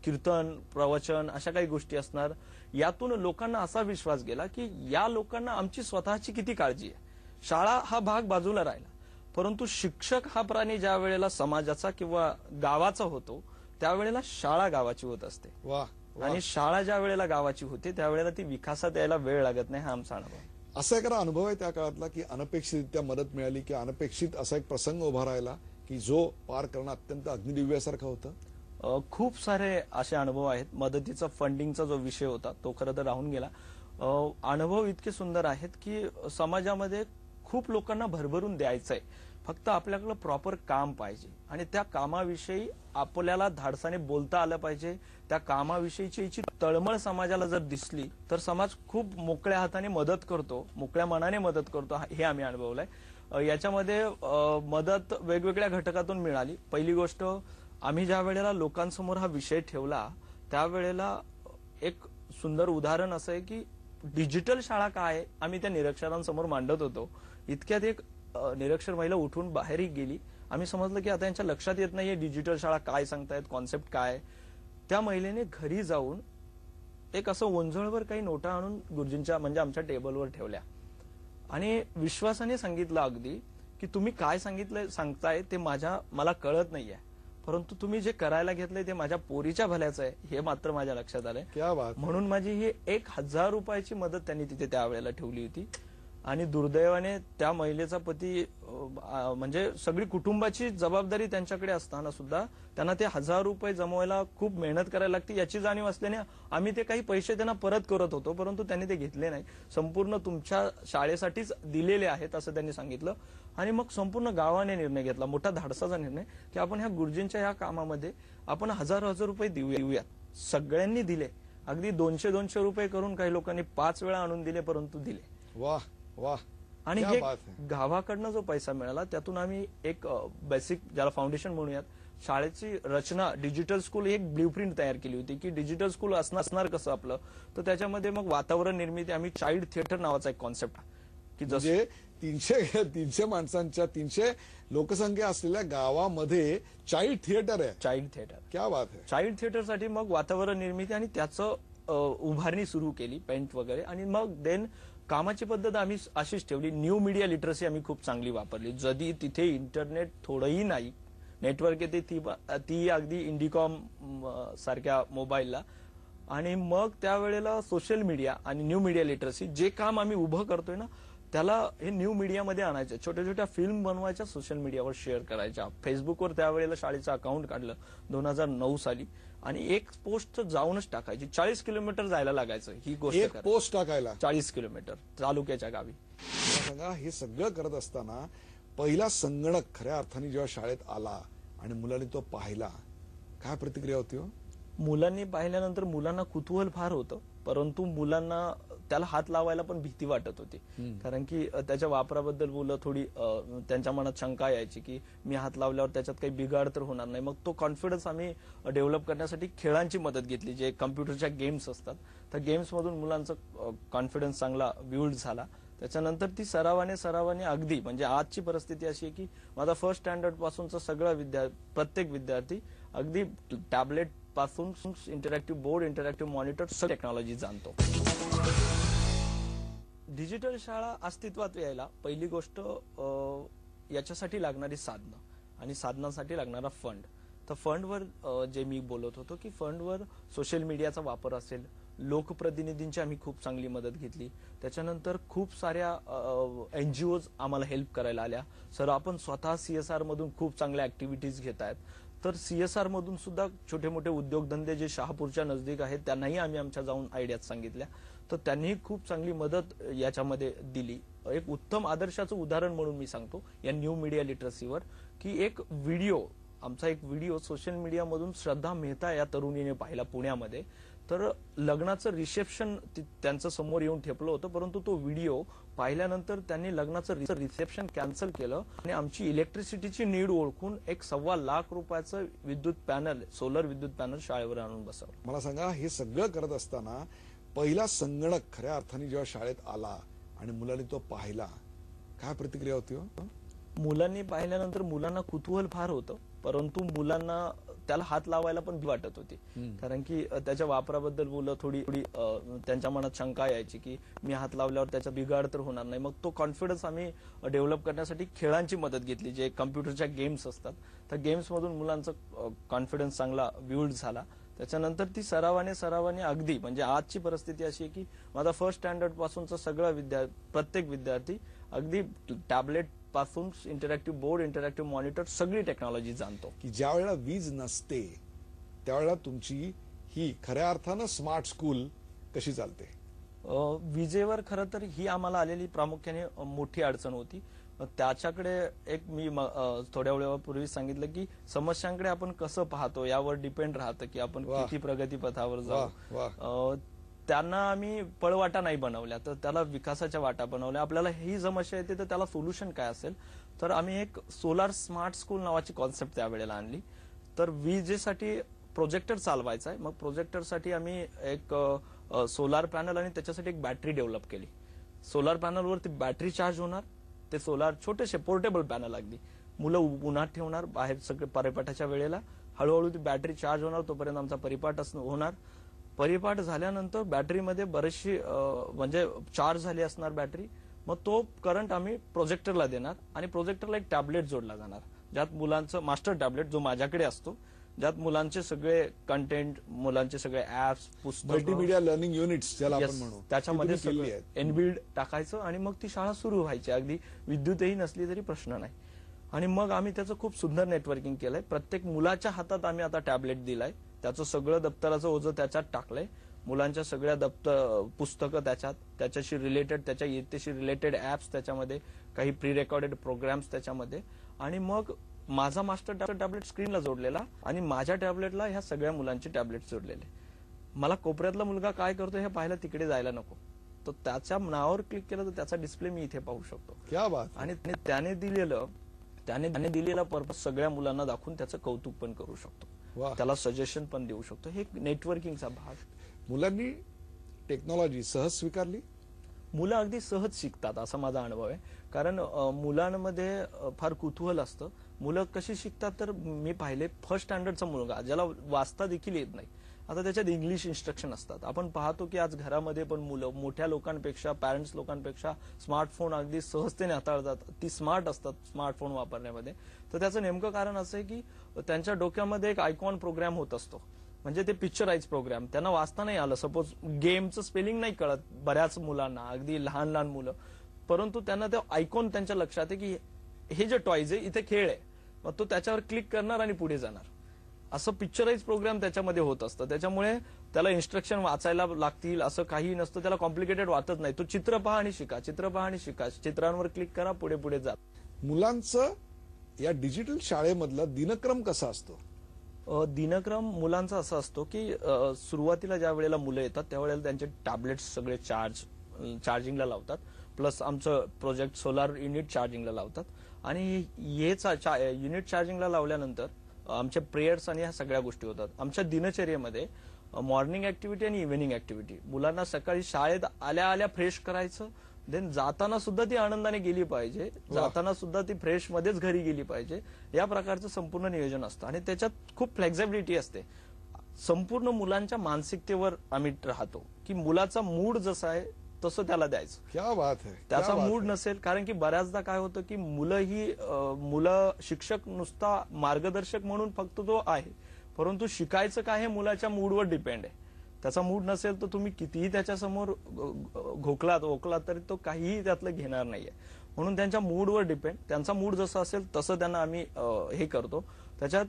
कीर्तन, प्रवचन, अशा काही गोष्टी असणार. यातून लोकांना असा विश्वास गेला की या लोकांना आमची स्वतःची किती काळजी आहे. शाळा हा भाग बाजूला राहिला, परंतु शिक्षक हा प्राणी ज्या वेळेला समाजाचा किंवा गावाचा होतो त्यावेळेला शाळा गावाची होत असते. आणि शाळा ज्या वेळेला गावाची होते त्यावेळेला ती विकासात यायला वेळ लागत नाही, हा आमचा अनुभव.
असा एखादा अनुभव आहे त्या काळातला की अनपेक्षितरित्या मदत मिळाली, की अनपेक्षित असा एक प्रसंग उभा राहिला की जो पार करणं अत्यंत अग्निदिव्यासारखं होतं?
खूप सारे असे अनुभव आहेत. मदतीचा फंडिंगचा जो विषय होता तो खरं तर राहून गेला. अनुभव इतके सुंदर आहेत की समाजामध्ये खूप लोकांना भरभरून द्यायचंय, फक्त आपल्याकडे प्रॉपर काम पाहिजे आणि त्या कामाविषयी आपल्याला धाडसाने बोलता आलं पाहिजे. त्या कामाविषयीची तळमळ समाजाला जर दिसली तर समाज खूप मोकळ्या हाताने मदत करतो, मोकळ्या मनाने मदत करतो, हे आम्ही अनुभवलंय. याच्यामध्ये मदत वेगवेगळ्या घटकातून मिळाली. पहिली गोष्ट, आम्ही ज्या वेळेला लोकांसमोर हा विषय ठेवला त्यावेळेला एक सुंदर उदाहरण असं आहे की डिजिटल शाळा काय आम्ही त्या निरक्षरांसमोर मांडत होतो. इतक्यात एक निरक्षर महिला उठून बाहेरही गेली. आम्ही समजलं की आता यांच्या लक्षात येत नाहीये डिजिटल शाळा काय सांगतायत, कॉन्सेप्ट काय. त्या महिलेने घरी जाऊन एक असं ओंजळवर काही नोटा आणून गुरुजींच्या म्हणजे आमच्या टेबलवर ठेवल्या आणि विश्वासाने सांगितलं अगदी की तुम्ही काय सांगताय ते मला कळत नाहीये, परंतु तुम्ही जे करायला घेतलंय ते माझ्या पोरीच्या भल्याचं आहे हे मात्र माझ्या लक्षात आलंय.
क्या बात.
म्हणून माझी ही 1000 रुपयाची मदत त्यांनी तिथे त्यावेळेला ठेवली होती. आणि दुर्दैवाने त्या महिलेचा पती म्हणजे सगळी कुटुंबाची जबाबदारी त्यांच्याकडे असताना सुद्धा त्यांना ते 1000 रुपये जमवायला खूप मेहनत करायला लागते याची जाणीव असल्याने आम्ही ते काही पैसे त्यांना परत करत होतो, परंतु त्यांनी ते घेतले नाही. संपूर्ण तुमच्या शाळेसाठीच दिलेले आहेत असं त्यांनी सांगितलं. आणि मग संपूर्ण गावाने निर्णय घेतला, मोठा धाडसाचा निर्णय, की आपण ह्या गुरुजींच्या ह्या कामामध्ये आपण 1000 रुपये देऊयात. सगळ्यांनी दिले, अगदी 200 रुपये करून काही लोकांनी 5 वेळा आणून दिले, परंतु दिले.
वाह वाह.
आणि हे गावाकडनं जो पैसा मिळाला त्यातून आम्ही एक बेसिक, ज्याला फाउंडेशन म्हणूयात, शाळेची रचना, डिजिटल स्कूल एक ब्ल्यूप्रिंट तयार केली होती की डिजिटल स्कूल असणार कसं आपलं. तर त्याच्यामध्ये मग वातावरण निर्मिती, आम्ही चाइल्ड थिएटर नावाचा एक कॉन्सेप्ट की
जसे 300 माणसांच्या 300 लोकसंख्या असलेल्या गावामध्ये चाइल्ड थिएटर आहे.
चाइल्ड थिएटर,
क्या बात आहे.
चाइल्ड थिएटरसाठी मग वातावरण निर्मिती आणि त्याचं उभारणी सुरू केली, पेंट वगैरे. आणि मग देन कामाची पद्धत आम्ही अशीच ठेवली. न्यू मीडिया लिटरसी आम्ही खूप चांगली वापरली. जरी तिथे इंटरनेट थोडंही नाही, नेटवर्क येते ती अगदी इंडिकॉम सारख्या मोबाईलला. आणि मग त्यावेळेला सोशल मीडिया आणि न्यू मीडिया लिटरसी जे काम आम्ही उभं करतोय ना त्याला हे न्यू मीडियामध्ये आणायचं. छोट्या छोट्या फिल्म बनवायच्या, सोशल मीडियावर शेअर करायच्या. फेसबुकवर त्यावेळेला शाळेचं अकाउंट काढलं 2009 साली आणि एक पोस्ट जाऊनच टाकायची. 40 किलोमीटर जायला लागायचं ही गोष्ट.
एक पोस्ट टाकायला
40 किलोमीटर तालुक्याच्या गावी.
मला सांगा, हे सगळं करत असताना पहिला संगणक खऱ्या अर्थाने जेव्हा शाळेत आला आणि मुलांनी तो पाहिला, काय प्रतिक्रिया होती हो?
मुलांनी पाहिल्यानंतर मुलांना कुतूहल फार होतं, परंतु मुलांना त्याला हात लावायला पण भीती वाटत होती. कारण की त्याच्या वापराबद्दल मुलं थोडी त्यांच्या मनात शंका यायची की मी हात लावल्यावर त्याच्यात काही बिघाड तर होणार नाही. मग तो कॉन्फिडन्स आम्ही डेव्हलप करण्यासाठी खेळांची मदत घेतली. जे कम्प्युटरच्या गेम्स असतात त्या गेम्समधून मुलांचा कॉन्फिडन्स चांगला बिल्ड झाला. त्याच्यानंतर ती सरावाने अगदी म्हणजे आजची परिस्थिती अशी आहे की माझा फर्स्ट स्टँडर्ड पासूनचा सगळा प्रत्येक विद्यार्थी अगदी टॅबलेट पासून इंटरॅक्टिव्ह बोर्ड, इंटरॅक्टिव्ह मॉनिटर सगळी टेक्नॉलॉजी जाणतो. डिजिटल शाळा अस्तित्वात यायला पहिली गोष्ट याच्यासाठी लागणारी साधनं आणि साधनांसाठी लागणारा फंड. तर फंडवर जे मी बोलत होतो की फंडवर सोशल मीडियाचा वापर असेल, लोकप्रतिनिधींची आम्ही खूप चांगली मदत घेतली. त्याच्यानंतर खूप साऱ्या NGOज आम्हाला हेल्प करायला आल्या. सर आपण स्वतः CSR मधून खूप चांगल्या ऍक्टिव्हिटीज घेत आहेत. तर CSR मधून सुद्धा छोटे मोठे उद्योगधंदे जे शहापूरच्या नजदीक आहेत त्यांनाही आम्ही आमच्या जाऊन आयडियाज सांगितल्या. तर त्यांनीही खूप चांगली मदत याच्यामध्ये दिली. एक उत्तम आदर्शाचं उदाहरण म्हणून मी सांगतो या न्यू मीडिया लिटरसीवर की आमचा एक व्हिडिओ सोशल मीडियामधून श्रद्धा मेहता या तरुणीने पाहिला पुण्यामध्ये. तर लग्नाचं रिसेप्शन त्यांचं समोर येऊन ठेपलं होतं, परंतु तो व्हिडिओ पाहिल्यानंतर त्यांनी लग्नाचं रिसेप्शन कॅन्सल केलं आणि आमची इलेक्ट्रिसिटीची नीड ओळखून एक ₹1.25 विद्युत पॅनल, सोलर विद्युत पॅनल शाळेवर आणून बसवलं.
मला सांगा, हे सगळं करत असताना पहिला संगणक खऱ्या अर्थाने जेव्हा शाळेत आला आणि मुलांनी तो पाहिला, काय प्रतिक्रिया होती हो?
मुलांनी पाहिल्यानंतर मुलांना कुतूहल फार होतं, परंतु मुलांना त्याला हात लावायला पण वाटत होती. कारण की त्याच्या वापराबद्दल मुलं थोडी त्यांच्या मनात शंका यायची की मी हात लावल्यावर त्याचा बिघाड तर होणार नाही. मग तो कॉन्फिडन्स आम्ही डेव्हलप करण्यासाठी खेळांची मदत घेतली. जे कम्प्युटरच्या गेम्स असतात त्या गेम्समधून मुलांचा कॉन्फिडन्स चांगला बिल्ड झाला. त्याच्यानंतर ती सरावाने अगदी म्हणजे आजची परिस्थिती अशी आहे की माझा फर्स्ट स्टँडर्ड पासूनचा सगळा प्रत्येक विद्यार्थी अगदी टॅबलेट पासून इंटरॅक्टिव्ह बोर्ड, इंटरॅक्टिव्ह मॉनिटर सगळी टेक्नॉलॉजी जाणतो.
की ज्या वेळेला वीज नसते त्यावेळेला तुमची ही खऱ्या अर्थानं स्मार्ट स्कूल कशी चालते?
विजेवर खरं तर ही आम्हाला आलेली प्रामुख्याने मोठी अडचण होती. त्याच्याकडे एक मी थोड्या वेळापूर्वी सांगितलं की समस्यांकडे आपण कसं पाहतो यावर डिपेंड राहतं की आपण किती प्रगतीपथावर जाऊ. त्यांना आम्ही पळवाटा नाही बनवल्या, तर त्याला विकासाच्या वाटा बनवल्या. आपल्याला ही समस्या येते तर त्याला सोल्युशन काय असेल, तर आम्ही एक सोलार स्मार्ट स्कूल नावाची कॉन्सेप्ट त्यावेळेला आणली. तर विजेसाठी प्रोजेक्टर चालवायचा आहे. मग प्रोजेक्टरसाठी आम्ही एक सोलार पॅनल आणि त्याच्यासाठी एक बॅटरी डेव्हलप केली. सोलार पॅनलवरती बॅटरी चार्ज होणार, ते सोलार छोटेसे पोर्टेबल पॅनल अगदी मुलं उन्हात ठेवणार बाहेर सगळे परिपाठाच्या वेळेला. हळूहळू ती बॅटरी चार्ज होणार, तोपर्यंत आमचा परिपाठ होणार. परिपाठ झाल्यानंतर बॅटरीमध्ये बरेचशी म्हणजे चार्ज झाली असणार बॅटरी. मग तो करंट आम्ही प्रोजेक्टरला देणार आणि प्रोजेक्टरला एक टॅबलेट जोडला जाणार, ज्यात मुलांचं मास्टर टॅबलेट जो माझ्याकडे असतो, ज्यात मुलांचे सगळे कंटेंट, मुलांचे सगळे ऍप्स, पुस्तक,
मल्टीमीडिया लर्निंग युनिट्स ज्याला आपण म्हणू,
त्याच्यामध्ये एनबिल्ड टाकायचं आणि मग ती शाळा सुरू व्हायची. अगदी विद्युतही नसली तरी प्रश्न नाही. आणि मग आम्ही त्याचं खूप सुंदर नेटवर्किंग केलंय. प्रत्येक मुलाच्या हातात आम्ही आता टॅबलेट दिलाय. त्याचं सगळं दप्तराचं ओझं त्याच्यात टाकलंय. मुलांच्या सगळ्या पुस्तकं त्याच्यात, त्याच्याशी रिलेटेड, त्याच्या इयत्तेशी रिलेटेड ऍप्स त्याच्यामध्ये, काही प्री रेकॉर्डेड प्रोग्राम्स त्याच्यामध्ये. आणि मग माझा मास्टर टॅबलेट स्क्रीनला जोडलेला आणि माझ्या टॅबलेटला ह्या सगळ्या मुलांचे टॅबलेट जोडलेले. मला कोपऱ्यातला मुलगा काय करतो हे पाहायला तिकडे जायला नको. तो त्याच्या नावावर क्लिक केलं तर त्याचा डिस्प्ले मी इथे पाहू शकतो.
क्या बात.
आणि त्याने दिलेला पर्पज सगळ्या मुलांना दाखवून त्याचं कौतुक पण करू शकतो, त्याला सजेशन पण देऊ शकतो. हे नेटवर्किंगचा भाग.
मुलांनी टेक्नॉलॉजी सहज स्वीकारली.
मुलं अगदी सहज शिकतात असा माझा अनुभव आहे. कारण मुलांमध्ये फार कुतूहल असतं. मुलं कशी शिकतात तर मी पाहिले फर्स्ट स्टँडर्डचा मुलगा ज्याला वाचता देखील येत नाही आता त्याच्यात इंग्लिश इन्स्ट्रक्शन असतात. आपण पाहतो की आज घरामध्ये पण मुलं मोठ्या लोकांपेक्षा, पॅरेंट्स लोकांपेक्षा स्मार्टफोन अगदी सहजतेने हाताळतात, ती स्मार्ट असतात स्मार्टफोन वापरण्यामध्ये. तर त्याचं नेमकं कारण असं आहे की त्यांच्या डोक्यामध्ये एक आयकॉन प्रोग्राम होत असतो, म्हणजे ते पिक्चराइज प्रोग्राम. त्यांना वाचता नाही आलं, सपोज गेमचं स्पेलिंग नाही कळत बऱ्याच मुलांना, अगदी लहान लहान मुलं, परंतु त्यांना ते आयकॉन त्यांच्या लक्षात आहे की हे जे टॉयज आहे इथे खेळ आहे, मग तो त्याच्यावर क्लिक करणार आणि पुढे जाणार. असं पिक्चराइज प्रोग्राम त्याच्यामध्ये होत असतं. त्याच्यामुळे त्याला इन्स्ट्रक्शन वाचायला लागतील असं काही नसतं, त्याला कॉम्प्लिकेटेड वाटत नाही. तो चित्र पहा आणि शिका, चित्र पहा आणि शिका, चित्रांवर क्लिक करा, पुढे पुढे जा.
मुलांचं या डिजिटल शाळेमधला दिनक्रम कसा असतो?
दिनक्रम मुलांचा असा असतो की सुरुवातीला ज्या वेळेला मुलं येतात त्यावेळेला त्यांचे टॅबलेट्स सगळे चार्जिंगला लावतात, प्लस आमचं प्रोजेक्ट सोलार युनिट चार्जिंगला लावतात. आणि हेच युनिट चार्जिंगला लावल्यानंतर आमचे प्रेयर्स आणि ह्या सगळ्या गोष्टी होतात. आमच्या दिनचर्येमध्ये मॉर्निंग ऍक्टिव्हिटी आणि इव्हिनिंग ऍक्टिव्हिटी, मुलांना सकाळी शाळेत आल्या आल्या फ्रेश करायचं, देन जाताना सुद्धा ती आनंदाने गेली पाहिजे, जाताना सुद्धा ती फ्रेश मध्येच घरी गेली पाहिजे, या प्रकारचं संपूर्ण नियोजन असतं. आणि त्याच्यात खूप फ्लेक्झिबिलिटी असते. संपूर्ण मुलांच्या मानसिकतेवर आम्ही राहतो की मुलाचा मूड जसा आहे तसं त्याला द्यायचं.
क्या बात है.
त्याचा मूड नसेल, कारण की बऱ्याचदा काय होतं की मुलं शिक्षक नुसता मार्गदर्शक म्हणून फक्त तो आहे, परंतु शिकायचं काय हे मुलाच्या मूडवर डिपेंड आहे. त्याचा मूड नसेल तर तुम्ही कितीही त्याच्यासमोर ओकलात तरी तो काहीही त्यातलं घेणार नाहीये. म्हणून त्यांच्या मूडवर डिपेंड, त्यांचा मूड जसा असेल तसं त्यांना आम्ही हे करतो. त्याच्यात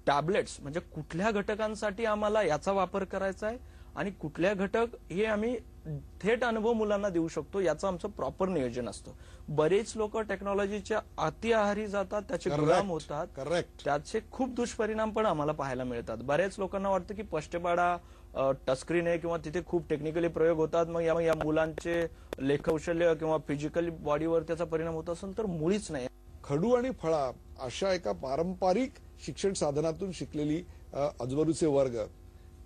टॅबलेट्स म्हणजे कुठल्या घटकांसाठी आम्हाला याचा वापर करायचा आहे आणि कुठल्या घटक हे आम्ही थेट अनुभव मुलांना देऊ शकतो, याचं आमचं प्रॉपर नियोजन असतं. बरेच लोक टेक्नॉलॉजीच्या अति आहारी जातात, त्याचे गुलाम होतात, त्याचे खूप दुष्परिणाम पण आम्हाला पाहायला मिळतात. बऱ्याच लोकांना वाटतं की पष्टपाडा टचस्क्रीन आहे किंवा तिथे खूप टेक्निकली प्रयोग होतात, मग या मुलांचे लेखकौशल्य किंवा फिजिकली बॉडीवर त्याचा परिणाम होत असेल तर मुळीच नाही.
खडू आणि फळा अशा एका पारंपरिक शिक्षण साधनातून शिकलेली आजूबाजूचे वर्ग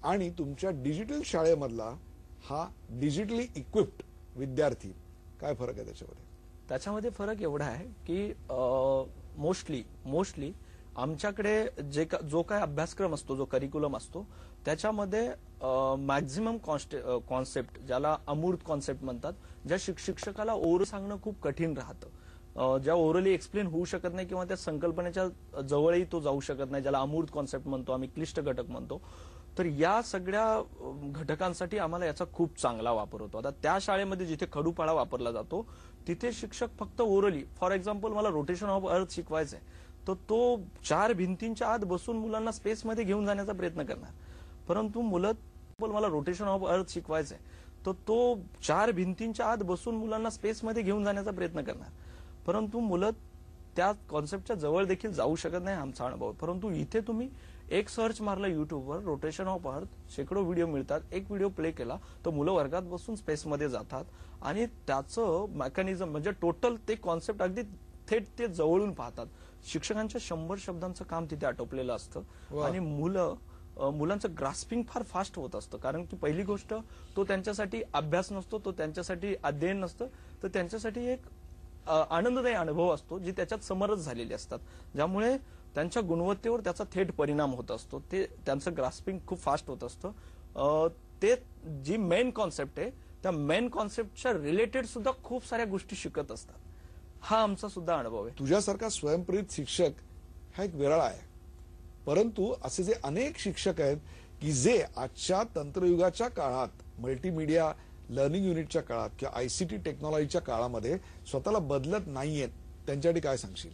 आणि तुमच्या डिजिटल शाळेमधला हा डिजिटली इक्विप्ड विद्यार्थी, काय फरक आहे त्याच्यामध्ये?
त्याच्यामध्ये फरक एवढा आहे की मोस्टली आमच्याकडे जो काय अभ्यासक्रम असतो, जो करिक्युलम असतो, त्याच्यामध्ये मॅक्झिमम कॉन्सेप्ट, ज्याला अमूर्त कॉन्सेप्ट म्हणतात, ज्या शिक्षकाला ओरल सांगणं खूप कठीण राहतं, ज्या ओरली एक्सप्लेन होऊ शकत नाही किंवा त्या संकल्पनेच्या जवळही तो जाऊ शकत नाही, ज्याला अमूर्त कॉन्सेप्ट म्हणतो आम्ही, क्लिष्ट घटक म्हणतो. तर या सगळ्या घटकांसाठी आम्हाला याचा खूप चांगला वापर होतो. आता त्या शाळेमध्ये जिथे खडूपाळा वापरला जातो तिथे शिक्षक फक्त ओरली, फॉर एक्झाम्पल मला रोटेशन ऑफ अर्थ शिकवायचंय, तर तो 4 भिंतींच्या आत बसून मुलांना स्पेसमध्ये घेऊन जाण्याचा प्रयत्न करणार. परंतु मला रोटेशन ऑफ अर्थ शिकवायचंय, तर तो 4 भिंतींच्या आत बसून मुलांना स्पेसमध्ये घेऊन जाण्याचा प्रयत्न करणार. परंतु मुलं त्या कॉन्सेप्टच्या जवळ देखील जाऊ शकत नाही, आमचा अनुभव. परंतु इथे तुम्ही एक सर्च मारलं युट्यूबवर, रोटेशन ऑफ अर्थ, शेकडो व्हिडिओ मिळतात, एक व्हिडिओ प्ले केला तर मुलं वर्गात बसून स्पेसमध्ये जातात आणि त्याचं मेकॅनिझम म्हणजे टोटल ते कॉन्सेप्ट अगदी थेट ते जवळून पाहतात. शिक्षकांच्या 100 शब्दांचं काम तिथे आटोपलेलं असतं आणि मुलांचं ग्रास्पिंग फार फास्ट होत असतं. कारण की पहिली गोष्ट, तो त्यांच्यासाठी अभ्यास नसतो, तो त्यांच्यासाठी अध्ययन नसतं, तर त्यांच्यासाठी एक आनंददायी अनुभव असतो, जी त्याच्यात समरस झालेली असतात, ज्यामुळे त्यांच्या गुणवत्तेवर त्याचा थेट परिणाम होत असतो. ते त्यांचं ग्रास्पिंग खूप फास्ट होत असतं. ते जी मेन कॉन्सेप्ट आहे त्या मेन कॉन्सेप्टच्या रिलेटेड सुद्धा खूप साऱ्या गोष्टी शिकत असतात. हा आमचा सुद्धा अनुभव आहे.
तुझ्यासारखा स्वयंप्रेरित शिक्षक हा एक वेराळा आहे, परंतु असे जे अनेक शिक्षक आहेत की जे आजच्या तंत्रयुगाच्या काळात, मल्टीमीडिया लर्निंग युनिटच्या काळात किंवा आयसीटी टेक्नॉलॉजीच्या काळामध्ये स्वतःला बदलत नाहीयेत, त्यांच्यासाठी काय सांगशील?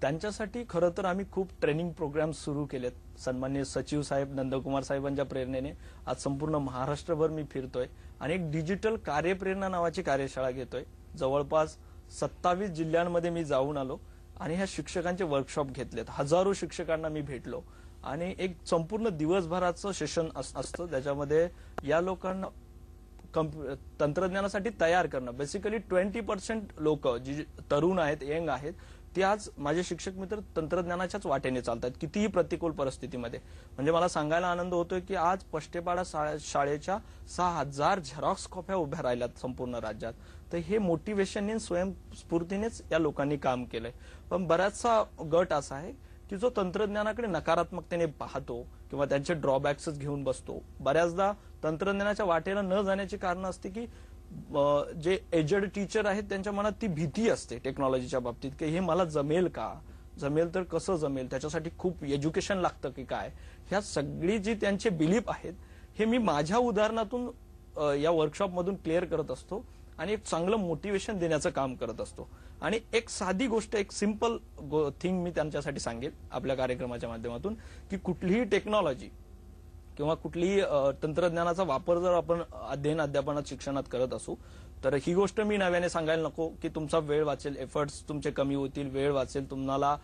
त्यांच्यासाठी खरं तर आम्ही खूप ट्रेनिंग प्रोग्राम सुरू केलेत. सन्माननीय सचिव साहेब नंदकुमार साहेबांच्या प्रेरणेने आज संपूर्ण महाराष्ट्रभर मी फिरतोय आणि एक डिजिटल कार्यप्रेरणा नावाची कार्यशाळा घेतोय. जवळपास 27 जिल्ह्यांमध्ये मी जाऊन आलो आणि ह्या शिक्षकांचे वर्कशॉप घेतलेत. हजारो शिक्षकांना मी भेटलो आणि एक संपूर्ण दिवसभराचं सेशन असतं, ज्याच्यामध्ये या लोकांना तंत्रज्ञानासाठी तयार करणं. बेसिकली 20% लोक जी तरुण आहेत, यंग आहेत, ते आज माझे शिक्षक मित्र तंत्रज्ञानाच्याच वाटेने चालतात, कितीही प्रतिकूल परिस्थितीमध्ये. म्हणजे मला सांगायला आनंद होतोय की आज पष्टेपाडा शाळेच्या 6000 झेरॉक्स कॉप्या उभ्या राहिल्यात संपूर्ण राज्यात. तर हे मोटिवेशनने, स्वयंस्फूर्तीनेच या लोकांनी काम केलंय. पण बराचसा गट असा आहे की जो तंत्रज्ञानाकडे नकारात्मकतेने पाहतो किंवा त्यांचे ड्रॉबॅक्सच घेऊन बसतो. बऱ्याचदा तंत्रज्ञानाच्या वाटेला न जाण्याची कारण असते की जे एजड टीचर आहेत त्यांच्या मनात ती भीती असते टेक्नॉलॉजीच्या बाबतीत की हे मला जमेल का, जमेल तर कसं जमेल, त्याच्यासाठी खूप एज्युकेशन लागतं की काय. ह्या सगळी जी त्यांचे बिलीफ आहेत हे मी माझ्या उदाहरणातून या वर्कशॉपमधून क्लिअर करत असतो आणि एक चांगलं मोटिवेशन देण्याचं काम करत असतो. आणि एक साधी गोष्ट, एक सिंपल थिंग मी त्यांच्यासाठी सांगेल आपल्या कार्यक्रमाच्या माध्यमातून की कुठलीही टेक्नॉलॉजी किंवा कुठलीही तंत्रज्ञानाचा वापर जर आपण अध्ययन अध्यापनात शिक्षणात करत असू तर ही गोष्ट मी नव्याने सांगायला नको की तुमचा वेळ वाचेल, एफर्ट्स तुमचे कमी होतील, वेळ वाचेल, तुम्हाला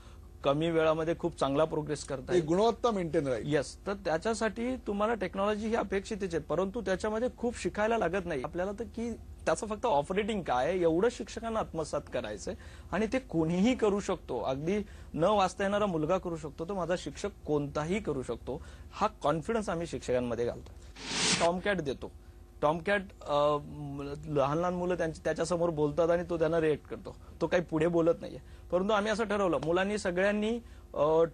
कमी वेळामध्ये खूप चांगला प्रोग्रेस करता येईल,
गुणवत्ता मेंटेन राहील.
येस. तर त्याच्यासाठी तुम्हाला टेक्नॉलॉजी ही अपेक्षितच आहे, परंतु त्याच्यामध्ये खूप शिकायला लागत नाही आपल्याला. तर की त्याचं फक्त ऑपरेटिंग काय आहे एवढं शिक्षकांना आत्मसात करायचंय आणि ते कोणीही करू शकतो. अगदी न वाचता येणारा मुलगा करू शकतो, तो माझा शिक्षक कोणताही करू शकतो. हा कॉन्फिडन्स आम्ही शिक्षकांमध्ये घालतो. टॉमकॅट देतो. टॉमकॅट लहान लहान मुलं त्याच्यासमोर बोलतात आणि तो त्यांना रिएक्ट करतो. तो काही पुढे बोलत नाहीये, परंतु आम्ही असं ठरवलं मुलांनी सगळ्यांनी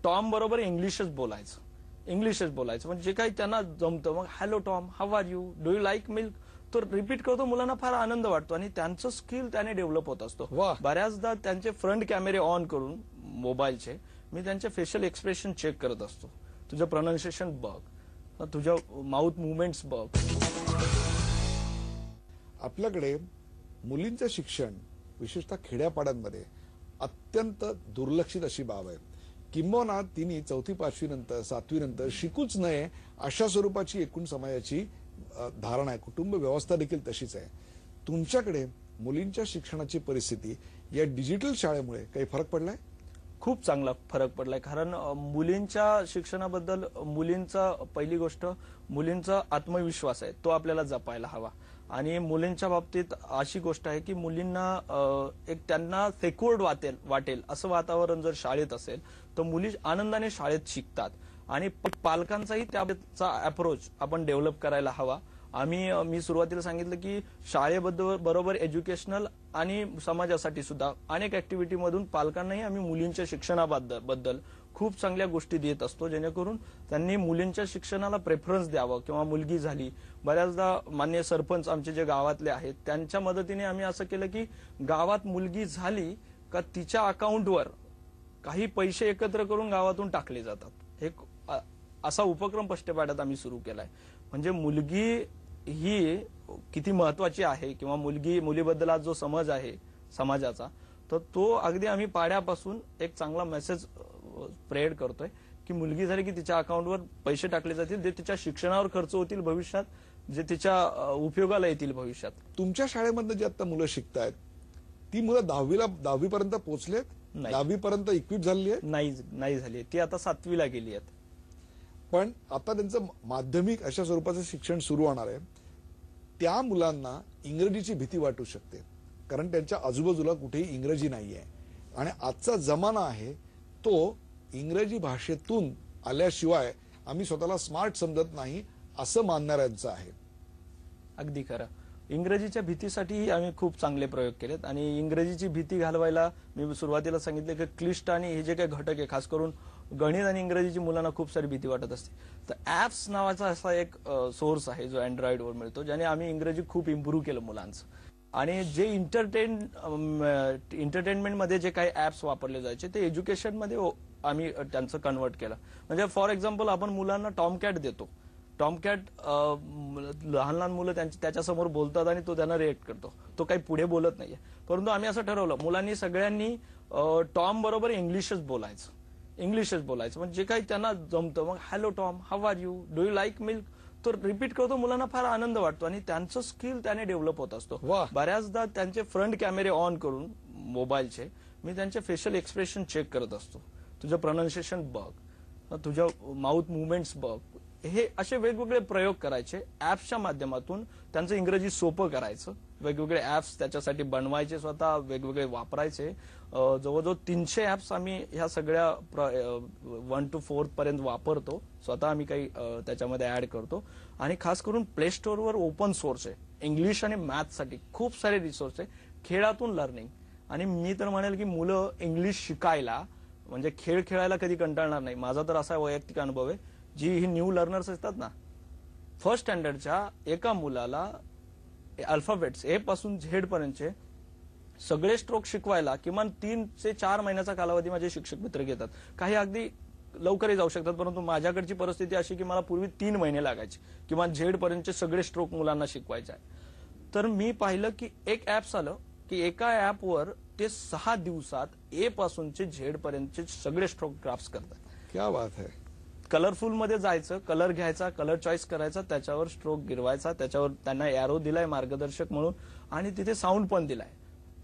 टॉम बरोबर इंग्लिशच बोलायचं म्हणजे जे काही त्यांना जमतं. मग hello Tom, how are you, do you like milk, तो रिपीट करतो. मुलांना फार आनंद वाटतो आणि त्यांचं स्किल त्याने डेव्हलप होत असतो. बऱ्याचदा त्यांचे फ्रंट कॅमेरे ऑन करून मोबाईलचे मी त्यांचे फेशियल एक्सप्रेशन चेक करत असतो. तुझं प्रोनाउन्सिएशन बघ, तुझ्या माउथ मुवमेंट्स बघ.
आपल्याकडे मुलींचं शिक्षण विशेषतः खेड्यापाड्यांमध्ये अत्यंत दुर्लक्षित अशी बाब आहे. किंबहुना तिने 4वी-5वी नंतर 7वी नंतर शिकूच नये अशा स्वरूपाची एकूण समाजाची धारणा आहे. कुटुंब व्यवस्था देखील तशीच आहे. तुमच्याकडे मुलींच्या शिक्षणाची परिस्थिती या डिजिटल शाळेमुळे काही फरक पडलाय?
खूप चांगला फरक पडलाय. कारण मुलींच्या शिक्षणाबद्दल मुलींचा पहिली गोष्ट मुलींचा आत्मविश्वास आहे तो आपल्याला जपायला हवा. आणि मुलींच्या बाबतीत अशी गोष्ट आहे की मुलींना एक त्यांना सेक्युर्ड वाटेल असं वातावरण जर शाळेत असेल तर मुली आनंदाने शाळेत शिकतात. आणि पालकांचाही त्याचा अप्रोच आपण डेव्हलप करायला हवा. मी सुरुवातीला सांगितलं की शाळेबरोबर एज्युकेशनल आणि समाजासाठी सुद्धा अनेक ऍक्टिव्हिटीमधून पालकांनाही आम्ही मुलींच्या शिक्षणाबद्दल खूप चांगल्या गोष्टी देत असतो, जेणेकरून त्यांनी मुलींच्या शिक्षणाला प्रेफरन्स द्यावं. किंवा मुलगी झाली, बऱ्याचदा माननीय सरपंच आमचे जे गावातले आहेत त्यांच्या मदतीने आम्ही असं केलं की गावात मुलगी झाली का तिच्या अकाउंटवर काही पैसे एकत्र करून गावातून टाकले जातात. एक असा उपक्रम पष्टेपाड्यात आम्ही सुरू केलाय. म्हणजे मुलगी ही किती महत्वाची आहे किंवा मुलीबद्दल आज जो समज आहे समाजाचा, तर तो अगदी आम्ही पाड्यापासून एक चांगला मेसेज स्प्रेड करतोय की मुलगी झाली की तिच्या अकाउंटवर पैसे टाकले जातील, जे तिच्या शिक्षणावर खर्च होतील भविष्यात, जे तिच्या उपयोगाला येतील भविष्यात.
तुमच्या शाळेमधनं जी आता मुलं शिकतायत ती मुलं 10वी पर्यंत पोहोचलेत? 10वी पर्यंत इक्विप झाली आहे?
नाही झाली. ती आता 7वीला गेली आहेत.
पण आता त्यांचं माध्यमिक अशा स्वरूपाचं शिक्षण सुरू होणार आहे. त्या मुलांना इंग्रजीची भीती वाटू शकते, कारण त्यांच्या आजूबाजूला कुठेही इंग्रजी नाहीये. आणि आजचा जमाना आहे तो इंग्रजी भाषेतून आल्याशिवाय आम्ही स्वतःला स्मार्ट समजत नाही असं मानणाऱ्यांचं आहे.
अगदी खरं. इंग्रजीच्या भीतीसाठी आम्ही खूप चांगले प्रयोग केलेत. आणि इंग्रजीची भीती घालवायला मी सुरुवातीला सांगितले की क्लिष्ट आणि हे जे काही घटक आहे, खास करून गणित आणि इंग्रजीची मुलांना खूप सारी भीती वाटत असते. तर ऍप्स नावाचा असा एक सोर्स आहे जो अँड्रॉइडवर मिळतो, ज्याने आम्ही इंग्रजी खूप इम्प्रूव्ह केलं मुलांचं. आणि जे एंटरटेनमेंटमध्ये जे काही ऍप्स वापरले जायचे ते एज्युकेशनमध्ये आम्ही त्यांचं कन्वर्ट केलं. म्हणजे फॉर एक्झाम्पल आपण मुलांना टॉमकॅट देतो. टॉमकॅट लहान लहान मुलं त्याच्यासमोर बोलतात आणि तो त्यांना रिएक्ट करतो. तो काही पुढे बोलत नाहीये, परंतु आम्ही असं ठरवलं मुलांनी सगळ्यांनी टॉम बरोबर इंग्लिशच बोलायचं म्हणजे जे काही त्यांना जमतं. मग hello Tom, how are you, do you like milk, तो रिपीट करतो. मुलांना फार आनंद वाटतो आणि त्यांचं स्किल त्याने डेव्हलप होत असतो. बऱ्याचदा त्यांचे फ्रंट कॅमेरे ऑन करून मोबाईलचे मी त्यांचे फेशियल एक्सप्रेशन चेक करत असतो. तुझं प्रोनाउन्सिएशन बघ, तुझ्या माउथ मुवमेंट्स बघ. हे असे वेगवेगळे प्रयोग करायचे ऍप्सच्या माध्यमातून. त्यांचं इंग्रजी सोपं करायचं. वेगवेगळे ऍप्स त्याच्यासाठी बनवायचे, स्वतः वेगवेगळे वापरायचे. जवळजवळ 300 ऍप्स आम्ही ह्या सगळ्या 1 to 4 पर्यंत वापरतो. स्वतः आम्ही काही त्याच्यामध्ये ऍड करतो. आणि खास करून प्ले स्टोअरवर ओपन सोर्स आहे इंग्लिश आणि मॅथ्ससाठी खूप सारे रिसोर्स आहे. खेळातून लर्निंग. आणि मी तर म्हणेल की मुलं इंग्लिश शिकायला म्हणजे खेळ खेळायला कधी कंटाळणार नाही. माझा तर असा वैयक्तिक अनुभव आहे, जी ही न्यू लर्नर्स असतात ना, फर्स्ट स्टँडर्डच्या एका मुलाला अल्फाबेट्स ए पासून झेड पर्यंतचे सगळे स्ट्रोक शिकवायला किमान 3 ते 4 महिन्याचा कालावधी माझे शिक्षक मित्र घेतात. काही अगदी लवकरही जाऊ शकतात, परंतु माझ्याकडची परिस्थिती अशी की मला पूर्वी 3 महिने लागायचे किमान झेड पर्यंतचे सगळे स्ट्रोक मुलांना शिकवायचे आहे. तर मी पाहिलं की एक ऍप्स आलं की एका ऍपवर ते 6 दिवसात ए पासूनचे झेड पर्यंतचे सगळे स्ट्रोक ग्राफ्स करतात.
क्या बात है.
कलरफुल मध्ये जायचं, कलर घ्यायचा, कलर चॉईस करायचा, त्याच्यावर स्ट्रोक गिरवायचा, त्याच्यावर त्यांना एरो दिलाय मार्गदर्शक म्हणून आणि तिथे साऊंड पण दिलाय.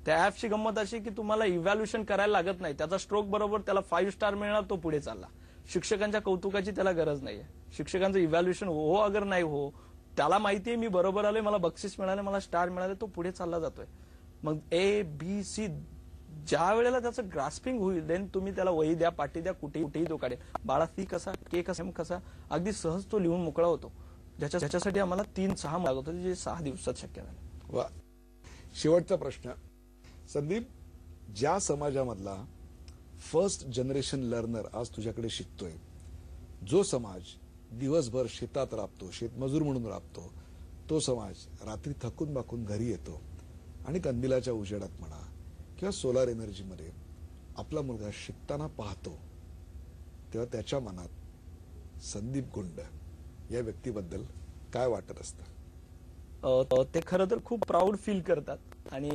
त्या ऍपची गंमत अशी की तुम्हाला इव्हॅल्युएशन करायला लागत नाही. त्याचा स्ट्रोक बरोबर त्याला 5 स्टार मिळणार, तो पुढे चालला. शिक्षकांच्या कौतुकाची त्याला गरज नाहीये. शिक्षकांचं इव्हॅल्युएशन हो अगर नाही हो, त्याला माहितीये मी बरोबर आले, मला बक्षीस मिळाले, मला स्टार मिळाले, तो पुढे चालला जातोय. मग ए बी सी ज्या वेळेला त्याचं ग्रास्पिंग होईल, देन तुम्ही त्याला वही द्या, पाटी द्या, कुठेही तो काढेल. बाळा सी कसा, के कसा, एम कसा, अगदी सहज तो लिहून मोकळा होतो. ज्याच्यासाठी आम्हाला 3-6 लागत होते, जे 6 दिवसात शक्य झालं.
वा. शेवटचा प्रश्न संदीप, ज्या समाजामधला फर्स्ट जनरेशन लर्नर आज तुझ्याकडे शिकतोय, जो समाज दिवसभर शेतात राबतो, शेतमजूर म्हणून राबतो, तो समाज रात्री थकून बाकून घरी येतो आणि कंदिलाच्या उजेडात म्हणा किंवा सोलार एनर्जीमध्ये आपला मुलगा शिकताना पाहतो, तेव्हा त्याच्या मनात संदीप गुंड या व्यक्तीबद्दल काय वाटत असतं?
ते खरं तर खूप प्राऊड फील करतात आणि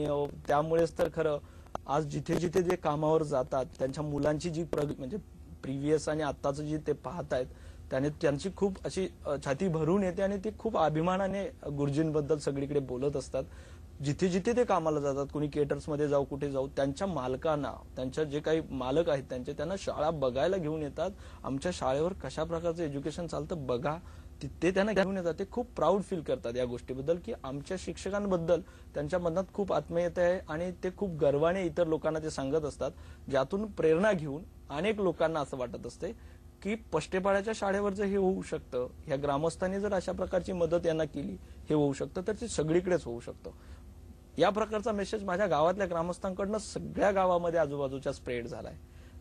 त्यामुळेच तर खरं आज जिथे जिथे ते कामावर जातात, त्यांच्या मुलांची जी म्हणजे प्रिव्हियस आणि आत्ताचं जी ते पाहतायत, त्याने त्यांची खूप अशी छाती भरून येते आणि ते खूप अभिमानाने गुरुजींबद्दल सगळीकडे बोलत असतात. जिथे जिथे ते कामाला जातात, कोणी केटर्स मध्ये जाऊ, कुठे जाऊ, त्यांच्या मालकांना, त्यांच्या जे काही मालक आहेत त्यांना शाळा बघायला घेऊन येतात. आमच्या शाळेवर कशा प्रकारचं एज्युकेशन चालतं बघा, ते त्यांना घेऊन येतात. ते खूप प्राऊड फील करतात या गोष्टीबद्दल की आमच्या शिक्षकांबद्दल त्यांच्या मनात खूप आत्मीयता आहे आणि ते खूप गर्वाने इतर लोकांना ते सांगत असतात. ज्यातून प्रेरणा घेऊन अनेक लोकांना असं वाटत असते की पष्टेपाड्याच्या शाळेवर जर हे होऊ शकतं, ह्या ग्रामस्थांनी जर अशा प्रकारची मदत यांना केली, हे होऊ शकतं, तर ते सगळीकडेच होऊ शकतं. या प्रकारचा मेसेज माझ्या गावातल्या ग्रामस्थांकडनं सगळ्या गावामध्ये आजूबाजूच्या स्प्रेड झालाय,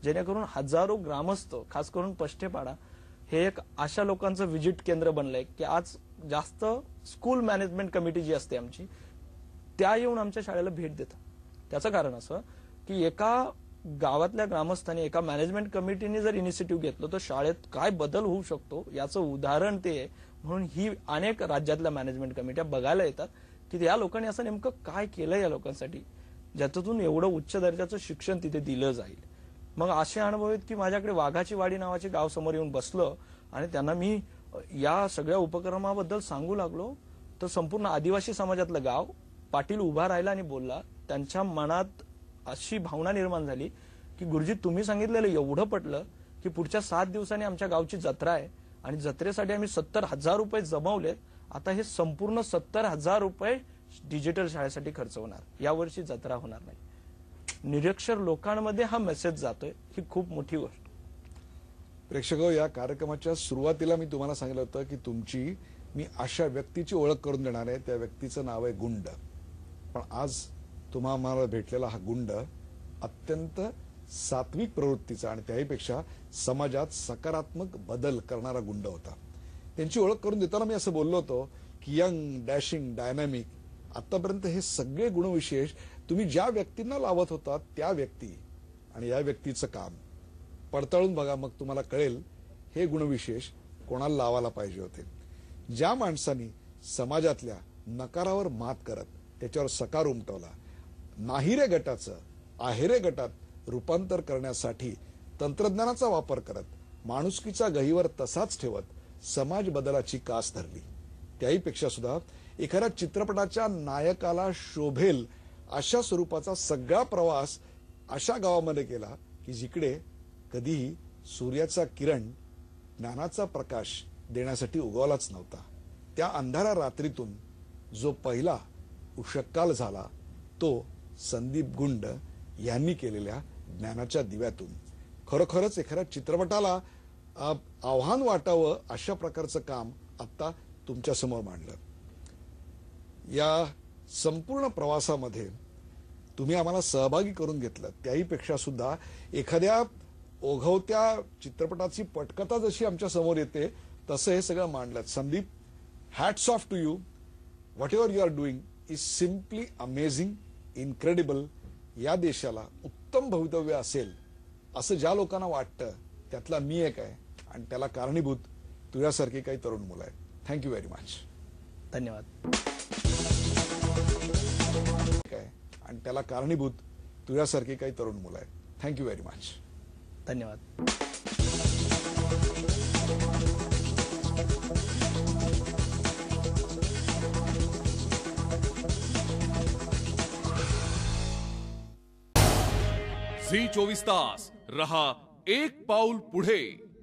जेणेकरून हजारो ग्रामस्थ, खास करून पष्टेपाडा हे एक अशा लोकांचं व्हिजिट केंद्र बनलंय की आज जास्त स्कूल मॅनेजमेंट कमिटी जी असते आमची, त्या येऊन आमच्या शाळेला भेट देतात. त्याचं कारण असं की एका गावातल्या ग्रामस्थांनी, एका मॅनेजमेंट कमिटीने जर इनिशिएटिव्ह घेतलं तर शाळेत काय बदल होऊ शकतो याचं उदाहरण ते आहे. म्हणून ही अनेक राज्यातल्या मॅनेजमेंट कमिट्या बघायला येतात की या लोकांनी असं नेमकं काय केलं या लोकांसाठी, ज्याच्यातून एवढं उच्च दर्जाचं शिक्षण तिथे दिलं जाईल. मग असे अनुभव आहेत की माझ्याकडे वाघाची वाडी नावाचे गाव समोर येऊन बसलं आणि त्यांना मी या सगळ्या उपक्रमाबद्दल सांगू लागलो, तर संपूर्ण आदिवासी समाजातलं गाव पाटील उभा राहिला आणि बोलला. त्यांच्या मनात अशी भावना निर्माण झाली की गुरुजी तुम्ही सांगितलेलं एवढं पटलं की पुढच्या 7 दिवसांनी आमच्या गावची जत्रा आहे आणि जत्रेसाठी आम्ही 70,000 रुपये जमवलेत. आता हे संपूर्ण 70,000 रुपये डिजिटल शाळेसाठी खर्च होणार, यावर्षी जत्रा होणार नाही. निरक्षर लोकांमध्ये हा मेसेज जातोय, ही खूप मोठी गोष्ट.
प्रेक्षको, या कार्यक्रमाच्या सुरुवातीला मी तुम्हाला सांगितलं होतं की तुमची मी अशा व्यक्तीची ओळख करून देणार आहे, त्या व्यक्तीचं नाव आहे गुंड. पण आज तुम्हाला भेटलेला हा गुंड अत्यंत सात्विक प्रवृत्तीचा आणि त्याहीपेक्षा समाजात सकारात्मक बदल करणारा गुंड होता. त्यांची ओळख करून देताना मी असं बोललो होतो की यंग, डॅशिंग, डायनॅमिक, आतापर्यंत हे सगळे गुणविशेष तुम्ही ज्या व्यक्तींना लावत होता त्या व्यक्ती आणि या व्यक्तीचं काम पडताळून बघा, मग तुम्हाला कळेल हे गुणविशेष कोणाला लावायला पाहिजे होते. ज्या माणसांनी समाजातल्या नकारावर मात करत त्याच्यावर सकार उमटवला, नाहीरे गटाचं आहेरे गटात रूपांतर करण्यासाठी तंत्रज्ञानाचा वापर करत माणुसकीचा गहिवर तसाच ठेवत समाज बदलाची कास धरली, त्याहीपेक्षा सुद्धा एखाद्या चित्रपटाच्या नायकाला शोभेल अशा स्वरूपाचा सगळा प्रवास अशा गावामध्ये केला की जिकडे कधीही सूर्याचा किरण ज्ञानाचा प्रकाश देण्यासाठी उगवलाच नव्हता. त्या अंधाऱ्या रात्रीतून जो पहिला उषःकाल झाला तो संदीप गुंड यांनी केलेल्या ज्ञानाच्या दिव्यातून. खरोखरच एखाद्या चित्रपटाला आव्हान वाटावं अशा प्रकारचं काम आता तुमच्या समोर मांडलं. या संपूर्ण प्रवासामध्ये तुम्ही आम्हाला सहभागी करून घेतलं, त्याहीपेक्षा सुद्धा एखाद्या ओघवत्या चित्रपटाची पटकथा जशी आमच्या समोर येते तसं हे सगळं मांडलं. Sandeep, hats off to you. Whatever you are doing is simply amazing, incredible. या देशाला उत्तम भवितव्य असेल असं ज्या लोकांना वाटतं त्यातला मी एक आहे आणि त्याला कारणीभूत तुझ्यासारखी काही तरुण मुलं आहेत. Thank you very much.
धन्यवाद.
आणि त्याला कारणीभूत तुझ्यासारखी काही तरुण मुलं आहेत. Thank you very much.
धन्यवाद.
झी 24 तास रहा एक पाऊल पुढे.